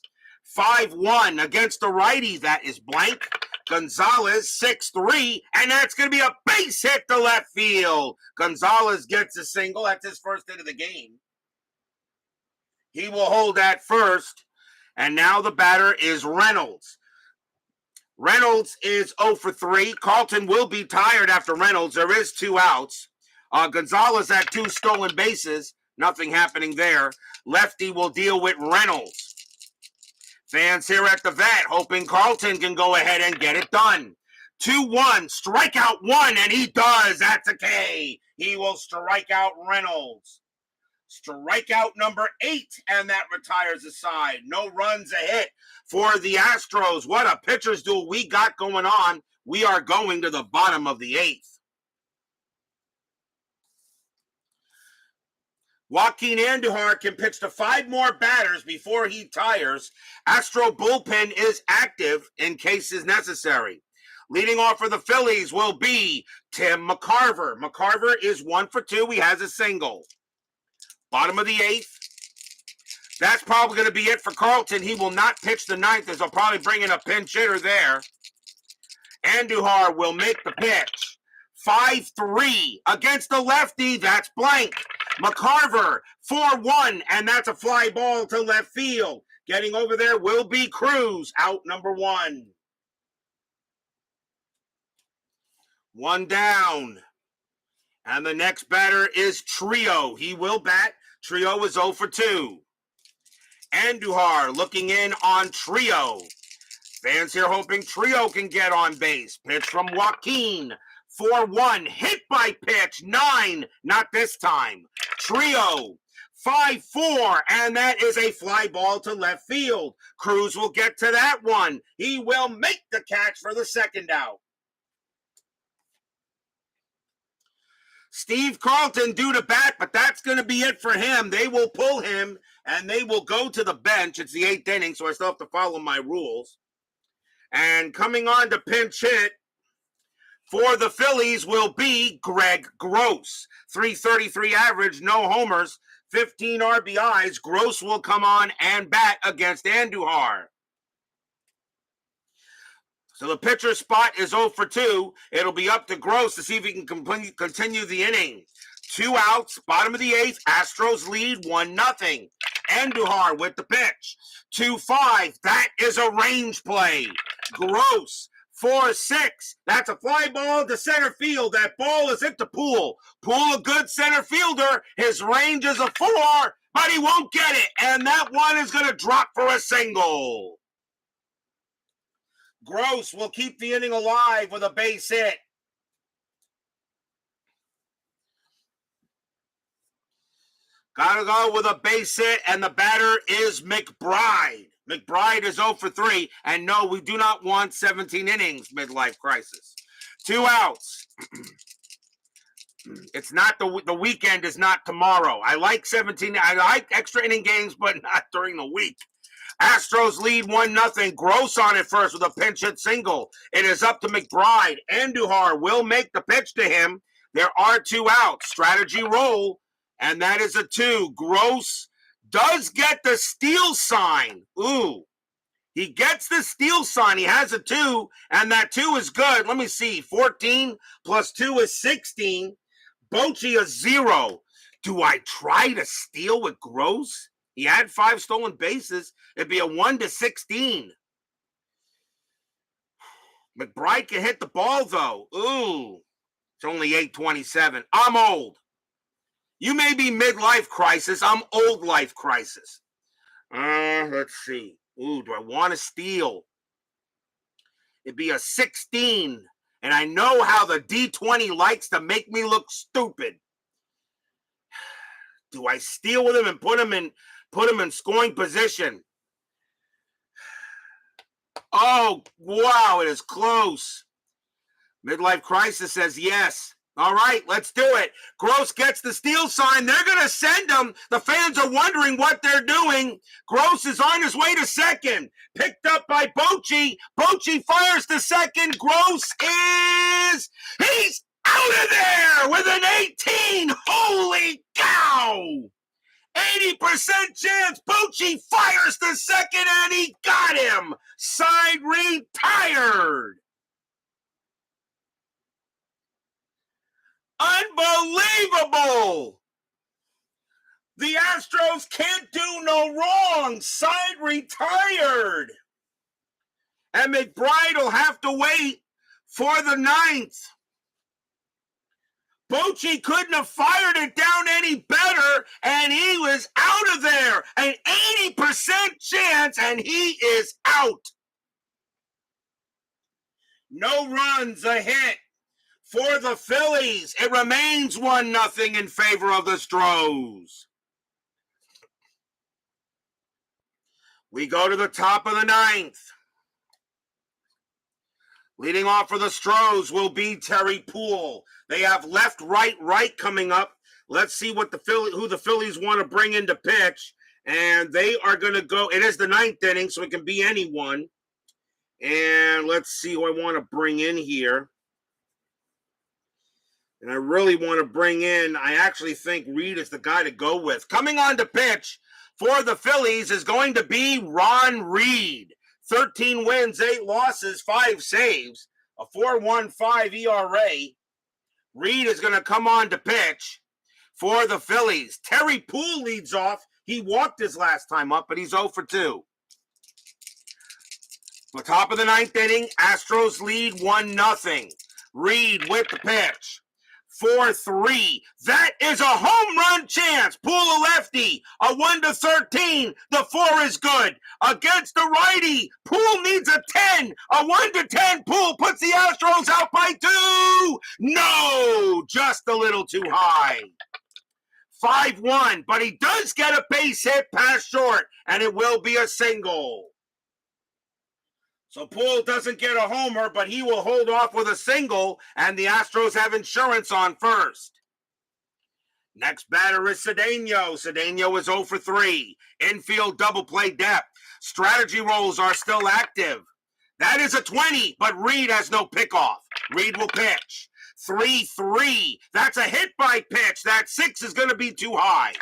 5-1 against the righty. That is blank. Gonzalez 6-3, and that's going to be a base hit to left field. Gonzalez gets a single. That's his first hit of the game. He will hold that first, and now the batter is Reynolds. Reynolds is 0 for 3. Carlton will be tired after Reynolds. There is 2 outs. Gonzalez had 2 stolen bases. Nothing happening there. Lefty will deal with Reynolds. Fans here at the vet hoping Carlton can go ahead and get it done. 2-1, strikeout 1, and he does. That's a K. He will strike out Reynolds. Strikeout number 8, and that retires the side. No runs a hit for the Astros. What a pitcher's duel we got going on. We are going to the bottom of the 8th. Joaquin Andujar can pitch to 5 more batters before he tires. Astro bullpen is active in cases necessary. Leading off for the Phillies will be Tim Mccarver. Mccarver is 1 for 2. He has a single. Bottom of the 8th. That's probably going to be it for Carlton. He will not pitch the 9th, as they'll probably bring in a pinch hitter there. Andujar will make the pitch. 5-3 against the lefty. That's blank. Mccarver, 4-1, and that's a fly ball to left field. Getting over there will be Cruz, out number 1. 1 down. And the next batter is Trio. He will bat. Trio is 0 for 2. Andujar looking in on Trio. Fans here hoping Trio can get on base. Pitch from Joaquin. 4-1, hit by pitch, 9, not this time. Trio, 5-4, and that is a fly ball to left field. Cruz will get to that one. He will make the catch for the second out. Steve Carlton due to bat, but that's going to be it for him. They will pull him, and they will go to the bench. It's the 8th inning, so I still have to follow my rules. And coming on to pinch hit for the Phillies will be Greg Gross. 333 average, no homers, 15 RBIs. Gross will come on and bat against Andujar. So the pitcher spot is 0 for 2. It'll be up to Gross to see if he can continue the inning. 2 outs, bottom of the 8th. Astros lead 1-0. Andujar with the pitch. 2-5. That is a range play. Gross. 4-6. That's a fly ball to center field. That ball is hit the Poole. Poole, a good center fielder. His range is a 4, but he won't get it. And that one is going to drop for a single. Gross will keep the inning alive with a base hit. Gotta go with a base hit, and the batter is McBride. McBride is 0 for 3, and no, we do not want 17 innings midlife crisis. 2 outs. It's not the weekend is not tomorrow. I like 17. I like extra inning games, but not during the week. Astros lead 1-0. Gross on it first with a pinch hit single. It is up to McBride. Andujar will make the pitch to him. There are 2 outs. Strategy roll, and that is a 2. Gross does get the steal sign. Ooh. He gets the steal sign. He has a 2, and that 2 is good. Let me see. 14 plus 2 is 16. Bochy a 0. Do I try to steal with Gross? He had 5 stolen bases. It'd be a 1-16. McBride can hit the ball, though. Ooh. It's only 8:27. I'm old. You may be midlife crisis. I'm old life crisis. Let's see. Ooh, do I want to steal? It'd be a 16. And I know how the D20 likes to make me look stupid. Do I steal with him and put him in scoring position? Oh, wow, it is close. Midlife crisis says yes. All right, let's do it. Gross gets the steal sign. They're going to send him. The fans are wondering what they're doing. Gross is on his way to second. Picked up by Bochy. Bochy fires to second. Gross he's out of there with an 18. Holy cow. 80% chance. Bochy fires to second, and he got him. Side retired. Unbelievable! The Astros can't do no wrong. Side retired. And McBride will have to wait for the 9th. Bochy couldn't have fired it down any better, and he was out of there. An 80% chance, and he is out. No runs, a hit. For the Phillies, it remains 1-0 in favor of the Astros. We go to the top of the 9th. Leading off for the Astros will be Terry Poole. They have left, right coming up. Let's see what who the Phillies want to bring in to pitch. And they are going to go. It is the 9th inning, so it can be anyone. And let's see who I want to bring in here. And I really want to bring in, I actually think Reed is the guy to go with. Coming on to pitch for the Phillies is going to be Ron Reed. 13 wins, 8 losses, 5 saves, a 4.15 ERA. Reed is going to come on to pitch for the Phillies. Terry Poole leads off. He walked his last time up, but he's 0 for 2. The top of the 9th inning, Astros lead 1-0. Reed with the pitch. 4-3. That is a home run chance. Poole a lefty. A 1-13. The 4 is good. Against the righty. Poole needs a 10. A 1-10. Poole puts the Astros out by 2. No, just a little too high. 5-1, but he does get a base hit past short, and it will be a single. So Poole doesn't get a homer, but he will hold off with a single, and the Astros have insurance on first. Next batter is Cedeno. Cedeno is 0 for 3. Infield double play depth. Strategy rolls are still active. That is a 20, but Reed has no pickoff. Reed will pitch. 3-3. That's a hit by pitch. That 6 is going to be too high.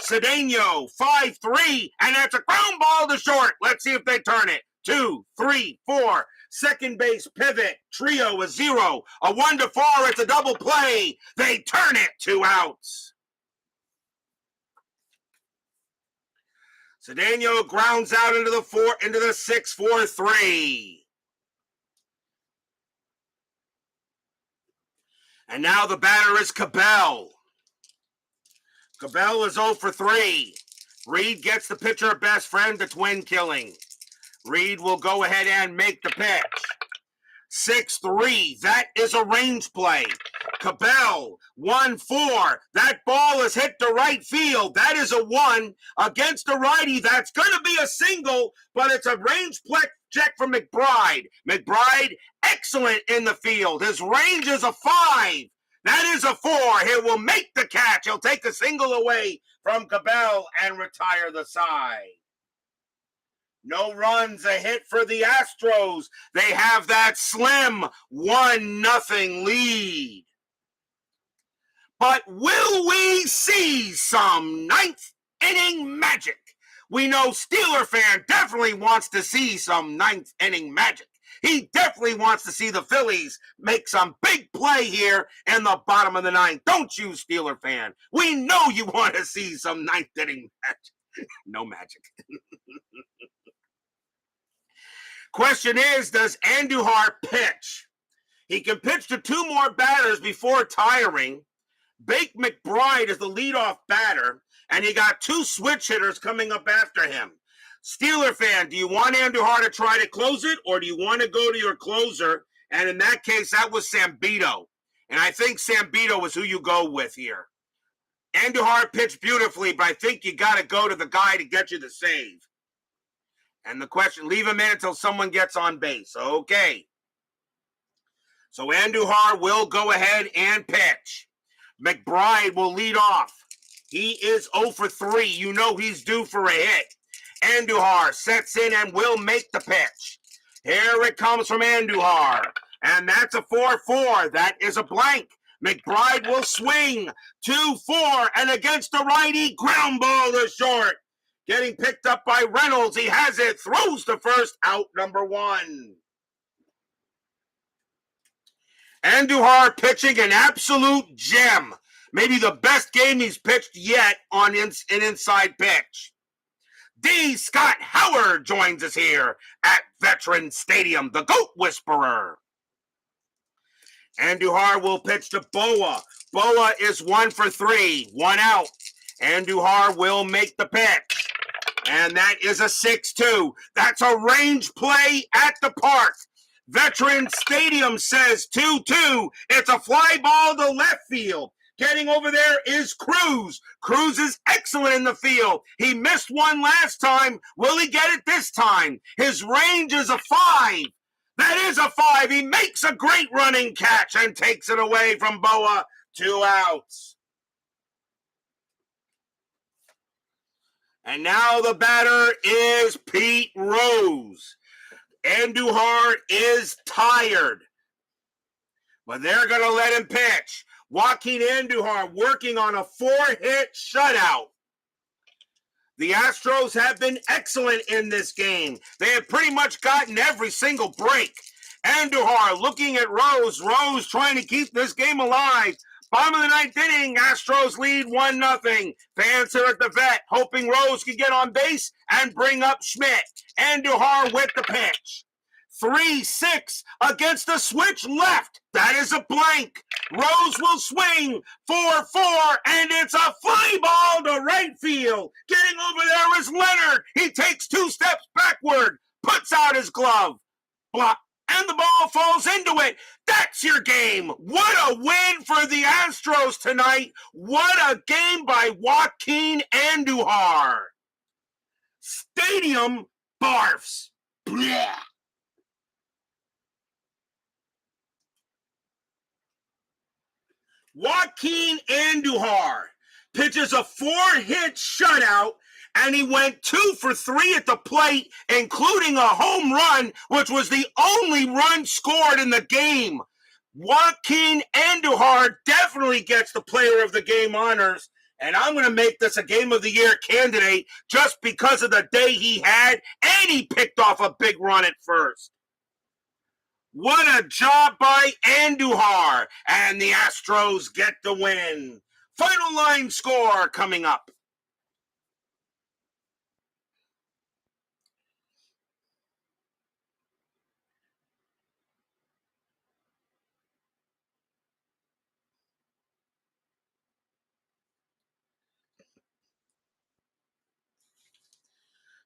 Cedeno, 5-3, and that's a ground ball to short. Let's see if they turn it. 2, 3, 4. Second base pivot. Trio is 0. A 1-4. It's a double play. They turn it. 2 outs. Cedeno grounds out into the 6-4-3. And now the batter is Cabell. Cabell is 0 for 3. Reed gets the pitcher best friend, the twin killing. Reed will go ahead and make the pitch. 6-3. That is a range play. Cabell, 1-4. That ball is hit to right field. That is a 1 against the righty. That's going to be a single, but it's a range check for McBride. McBride, excellent in the field. His range is a 5. That is a 4. He will make the catch. He'll take a single away from Cabell and retire the side. No runs, a hit for the Astros. They have that slim 1-0 lead. But will we see some 9th inning magic? We know Steeler fan definitely wants to see some ninth inning magic. He definitely wants to see the Phillies make some big play here in the bottom of the ninth. Don't you, Steeler fan? We know you want to see some ninth inning magic. No magic. Question is, does Andujar pitch? He can pitch to two more batters before tiring. Bake McBride is the leadoff batter, and he got two switch hitters coming up after him. Steeler fan, do you want Andujar to try to close it, or do you want to go to your closer? And in that case, that was Sambito. And I think Sambito is who you go with here. Andujar pitched beautifully, but I think you got to go to the guy to get you the save. And the question, leave him in until someone gets on base. Okay. So Andujar will go ahead and pitch. McBride will lead off. He is 0 for 3. You know he's due for a hit. Andujar sets in and will make the pitch. Here it comes from Andujar. And that's a 4-4. That is a blank. McBride will swing. 2-4. And against the righty, ground ball to short. Getting picked up by Reynolds. He has it. Throws to first. Out number 1. Andujar pitching an absolute gem. Maybe the best game he's pitched yet on an inside pitch. D. Scott Howard joins us here at Veteran Stadium, the GOAT Whisperer. Andujar will pitch to Boa. Boa is 1 for 3, 1 out. Andujar will make the pitch. And that is a 6-2. That's a range play at the park. Veteran Stadium says 2-2. It's a fly ball to left field. Getting over there is Cruz. Cruz is excellent in the field. He missed one last time. Will he get it this time? His range is a 5. That is a 5. He makes a great running catch and takes it away from Boa. 2 outs. And now the batter is Pete Rose. Andujar is tired, but they're going to let him pitch. Joaquin Andujar working on a 4-hit shutout. The Astros have been excellent in this game. They have pretty much gotten every single break. Andujar looking at Rose. Rose trying to keep this game alive. Bottom of the 9th inning, Astros lead 1-0. Fans here at the Vet hoping Rose can get on base and bring up Schmidt. Andujar with the pitch. 3-6 against the switch left. That is a blank. Rose will swing. 4-4, and it's a fly ball to right field. Getting over there is Leonard. He takes 2 steps backward, puts out his glove. Block. And the ball falls into it. That's your game. What a win for the Astros tonight. What a game by Joaquin Andujar. Stadium barfs. Blech. Joaquin Andujar pitches a 4-hit shutout, and he went 2 for 3 at the plate, including a home run, which was the only run scored in the game. Joaquin Andujar definitely gets the player of the game honors, and I'm going to make this a game of the year candidate just because of the day he had, and he picked off a big run at first. What a job by Andujar, and the Astros get the win. Final line score coming up.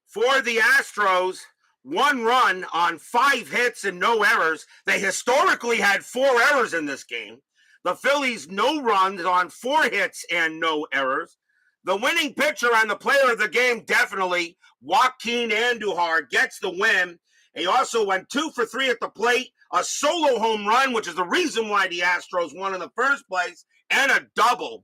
For the Astros, 1 run on 5 hits and no errors. They historically had 4 errors in this game. The Phillies, no runs on 4 hits and no errors. The winning pitcher and the player of the game, definitely, Joaquin Andujar gets the win. He also went 2 for 3 at the plate, a solo home run, which is the reason why the Astros won in the first place, and a double.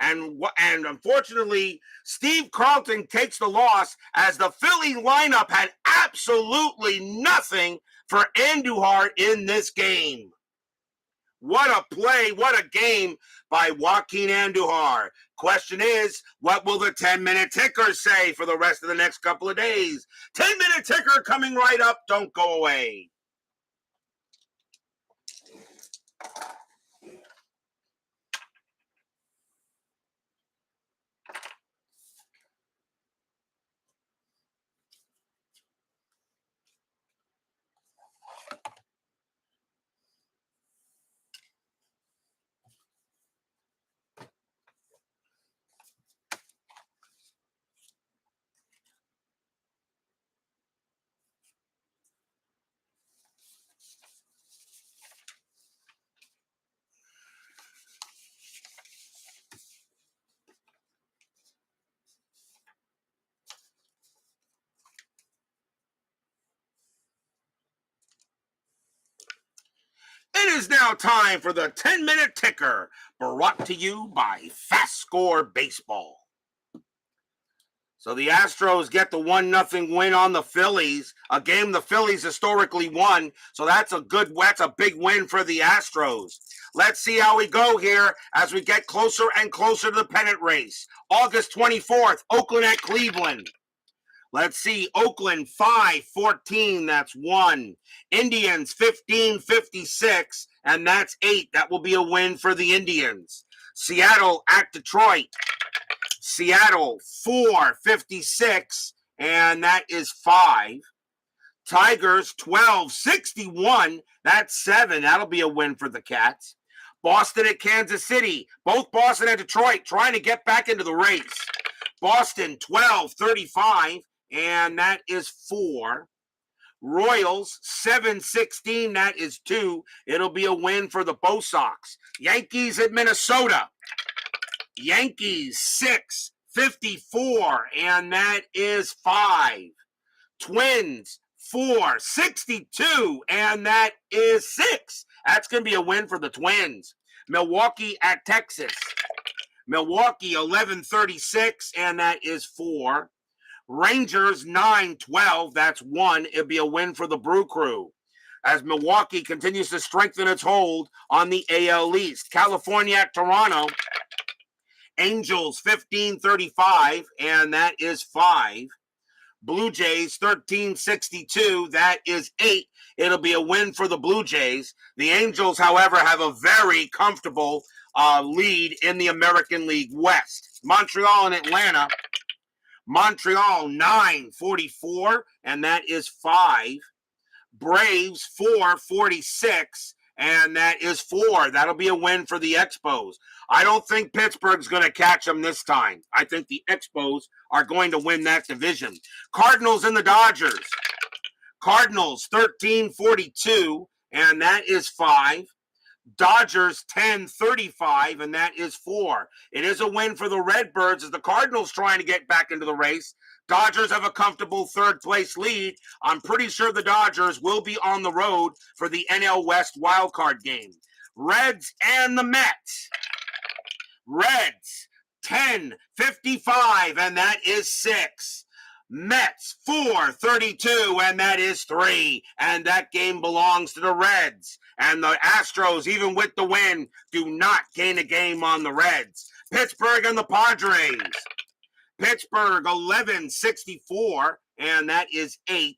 And unfortunately, Steve Carlton takes the loss as the Philly lineup had absolutely nothing for Andujar in this game. What a play, what a game by Joaquin Andujar. Question is, what will the 10-minute ticker say for the rest of the next couple of days? 10-minute ticker coming right up. Don't go away. It is now time for the 10-minute ticker, brought to you by FastScore Baseball. So the Astros get the 1-0 win on the Phillies, a game the Phillies historically won. So that's a big win for the Astros. Let's see how we go here as we get closer and closer to the pennant race. August 24th, Oakland at Cleveland. Let's see, Oakland 5-14, that's 1. Indians 15-56, and that's 8. That will be a win for the Indians. Seattle at Detroit. Seattle 4-56, and that is 5. Tigers 12-61, that's 7. That'll be a win for the Cats. Boston at Kansas City. Both Boston and Detroit trying to get back into the race. Boston 12-35, and that is 4. Royals 7-16, that is 2. It'll be a win for the Bo Sox. Yankees at Minnesota. Yankees 6-54, and that is 5. Twins 4-62, and that is 6. That's going to be a win for the Twins. Milwaukee at Texas. Milwaukee 11-36, and that is 4. Rangers 9-12, that's 1. It'll be a win for the Brew Crew as Milwaukee continues to strengthen its hold on the AL East. California at Toronto. Angels 15-35, and that is 5. Blue Jays 13-62, that is 8. It'll be a win for the Blue Jays. The Angels, however, have a very comfortable lead in the American League West. Montreal and Atlanta. Montreal 9-44, and that is 5. Braves 4-46, and that is 4. That'll be a win for the Expos. I don't think Pittsburgh's going to catch them this time. I think the Expos are going to win that division. Cardinals and the Dodgers. Cardinals 13-42, and that is 5. Dodgers 10-35, and that is 4. It is a win for the Redbirds as the Cardinals trying to get back into the race. Dodgers have a comfortable third-place lead. I'm pretty sure the Dodgers will be on the road for the NL West wildcard game. Reds and the Mets. Reds 10-55, and that is 6. Mets 4-32, and that is 3. And that game belongs to the Reds. And the Astros, even with the win, do not gain a game on the Reds. Pittsburgh and the Padres. Pittsburgh 11-64, and that is 8.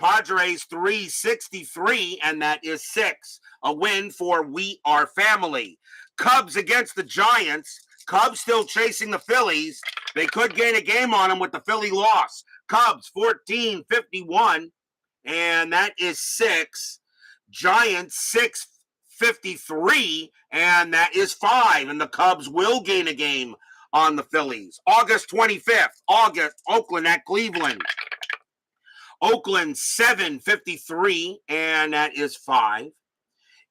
Padres 3-63, and that is 6. A win for We Are Family. Cubs against the Giants. Cubs still chasing the Phillies. They could gain a game on them with the Philly loss. Cubs 14-51, and that is 6. Giants 6-53, and that is 5. And the Cubs will gain a game on the Phillies. August 25th, Oakland at Cleveland. Oakland 7-53, and that is 5.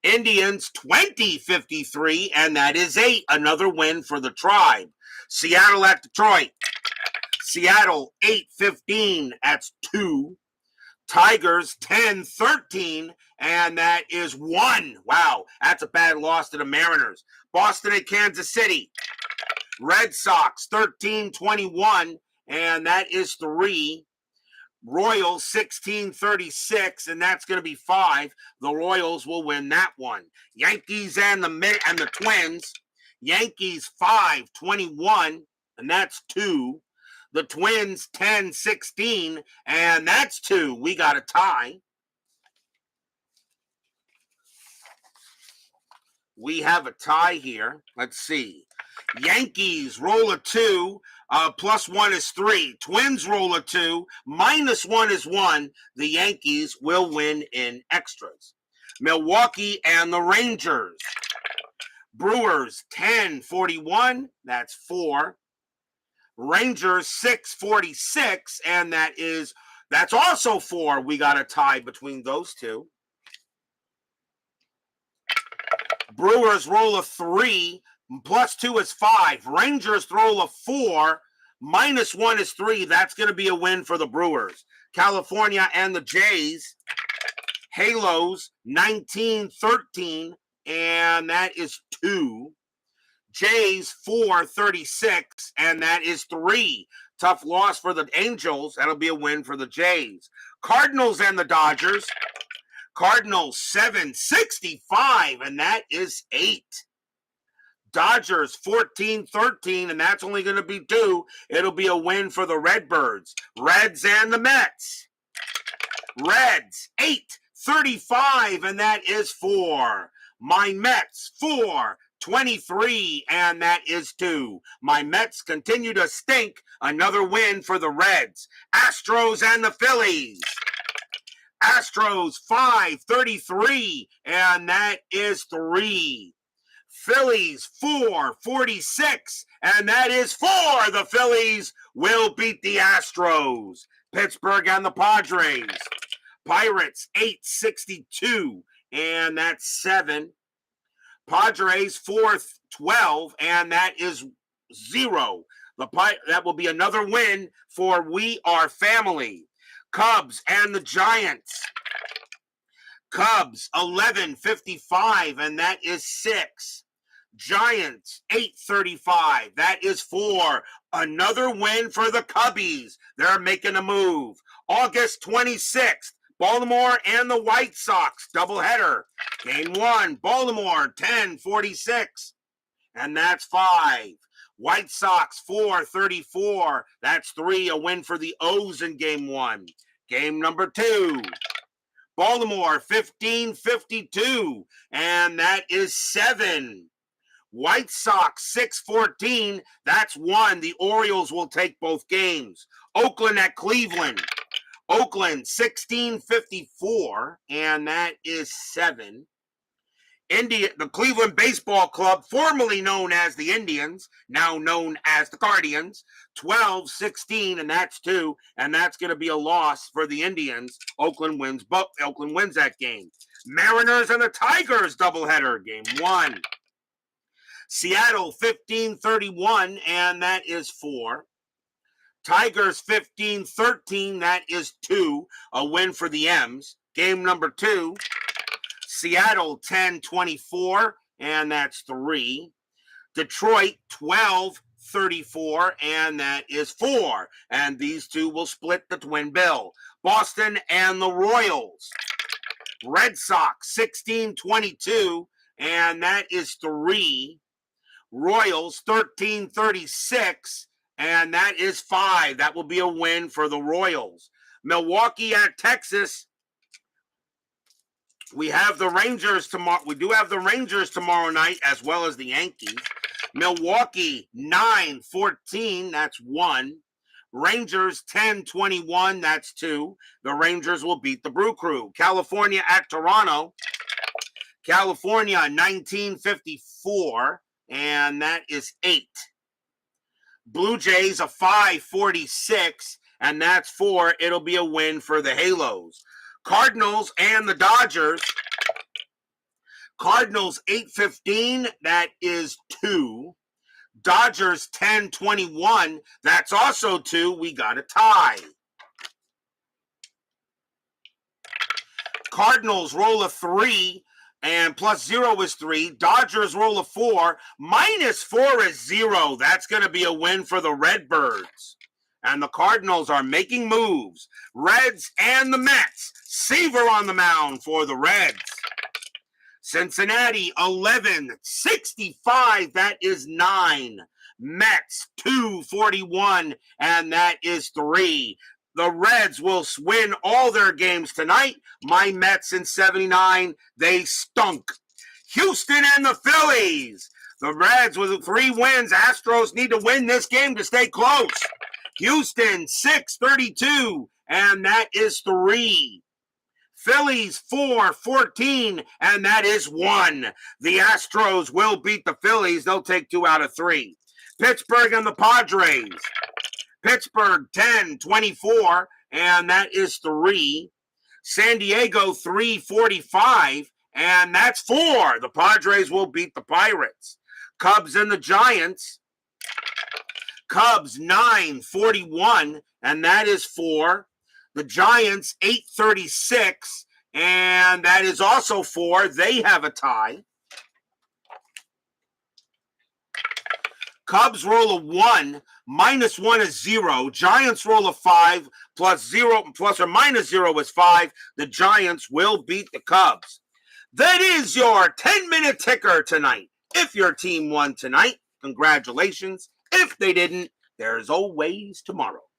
Indians 20-53, and that is 8. Another win for the Tribe. Seattle at Detroit. Seattle 8-15, that's 2. Tigers 10-13, and that is 1. Wow, that's a bad loss to the Mariners. Boston at Kansas City. Red Sox 13-21, and that is 3. Royals 16-36, and that's going to be 5. The Royals will win that one. Yankees and the Twins. Yankees 5-21, and that's 2. The Twins 10-16, and that's 2. We got a tie. We have a tie here. Let's see. Yankees roll a 2. +1 is 3. Twins roll a 2. -1 is 1. The Yankees will win in extras. Milwaukee and the Rangers. Brewers 10-41. That's 4. Rangers 6-46, and that's also 4. We got a tie between those two. Brewers roll a 3. +2 is 5. Rangers roll a 4. -1 is 3. That's going to be a win for the Brewers. California and the Jays. Halos 19-13, and that is 2. Jays 4-36, and that is 3. Tough loss for the Angels. That'll be a win for the Jays. Cardinals and the Dodgers. Cardinals 7-65, and that is 8. Dodgers 14-13, and that's only going to be 2. It'll be a win for the Redbirds. Reds and the Mets. Reds 8-35, and that is 4. My Mets 4-23, and that is 2. My Mets continue to stink. Another win for the Reds. Astros and the Phillies. Astros 5-33, and that is 3. Phillies 4-46, and that is 4. The Phillies will beat the Astros. Pittsburgh and the Padres. Pirates 8-62, and that's 7. Padres 4-12, and that is 0. That will be another win for We Are Family. Cubs and the Giants. Cubs 11-55, and that is 6. Giants 8-35, that is 4. Another win for the Cubbies. They're making a move. August 26th, Baltimore and the White Sox doubleheader. Game 1, Baltimore 10-46, and that's 5. White Sox 4-34, that's 3. A win for the O's in game 1. Game number 2, Baltimore 15-52, and that is 7. White Sox 6-14, that's 1. The Orioles will take both games. Oakland at Cleveland. Oakland 16-54, and that is 7. The Cleveland Baseball Club, formerly known as the Indians, now known as the Guardians, 12-16, and that's 2, and that's going to be a loss for the Indians. Oakland wins that game. Mariners and the Tigers doubleheader, game 1. Seattle 15-31, and that is 4. Tigers 15-13, that is 2. A win for the M's. Game number 2. Seattle 10-24, and that's 3. Detroit 12-34, and that is 4. And these two will split the twin bill. Boston and the Royals. Red Sox 16-22, and that is 3. Royals 13-36, and that is 5. That will be a win for the Royals. Milwaukee at Texas. We have the Rangers tomorrow. We do have the Rangers tomorrow night, as well as the Yankees. Milwaukee 9-14, that's 1. Rangers 10-21, that's 2. The Rangers will beat the Brew Crew. California at Toronto. California 19-54, and that is 8. Blue Jays a 5-46, and that's 4. It'll be a win for the Halos. Cardinals and the Dodgers. Cardinals 8-15, that is 2. Dodgers 10-21, that's also 2. We got a tie. Cardinals roll a 3, and +0 is 3. Dodgers roll a 4. -4 is 0. That's going to be a win for the Redbirds. And the Cardinals are making moves. Reds and the Mets. Seaver on the mound for the Reds. Cincinnati 11-65. That is 9. Mets 241, and that is 3. The Reds will win all their games tonight. My Mets in 79, they stunk. Houston and the Phillies. The Reds with 3 wins. Astros need to win this game to stay close. Houston 632, and that is 3. Phillies 4-14, and that is 1. The Astros will beat the Phillies. They'll take 2 out of 3. Pittsburgh and the Padres. Pittsburgh 10-24, and that is 3. San Diego 345, and that's 4. The Padres will beat the Pirates. Cubs and the Giants. Cubs 9-41, and that is 4. The Giants 8-36, and that is also 4. They have a tie. Cubs roll a 1, -1 is 0. Giants roll a 5, plus or minus 0 is 5. The Giants will beat the Cubs. That is your 10-minute ticker tonight. If your team won tonight, congratulations. If they didn't, there's always tomorrow.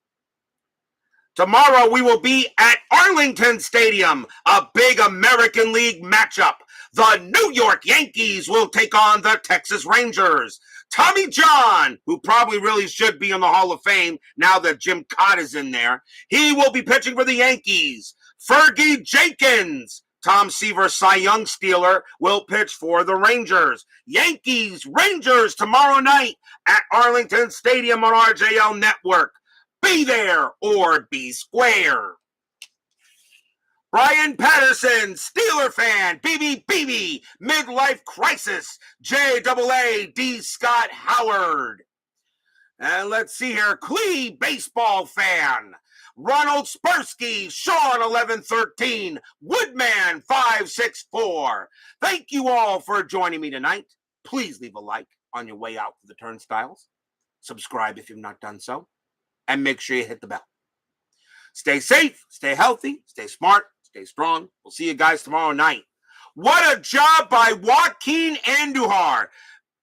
Tomorrow we will be at Arlington Stadium, a big American League matchup. The New York Yankees will take on the Texas Rangers. Tommy John, who probably really should be in the Hall of Fame now that Jim Cott is in there, he will be pitching for the Yankees. Fergie Jenkins, Tom Seaver Cy Young stealer, will pitch for the Rangers. Yankees, Rangers tomorrow night at Arlington Stadium on RJL Network. Be there or be square. Brian Patterson, Steeler fan, BB, midlife crisis, JAA, D. Scott Howard. And let's see here, Clee baseball fan, Ronald Spersky, Sean 1113, Woodman 564. Thank you all for joining me tonight. Please leave a like on your way out to the turnstiles. Subscribe if you've not done so. And make sure you hit the bell. Stay safe, stay healthy, stay smart, stay strong. We'll see you guys tomorrow night. What a job by Joaquin Andujar.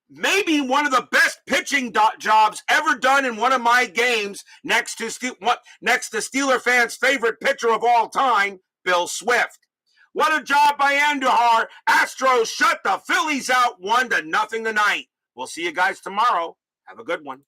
Maybe one of the best pitching jobs ever done in one of my games, next to Steeler fans' favorite pitcher of all time, Bill Swift. What a job by Andujar. Astros shut the Phillies out 1-0 tonight. We'll see you guys tomorrow. Have a good one.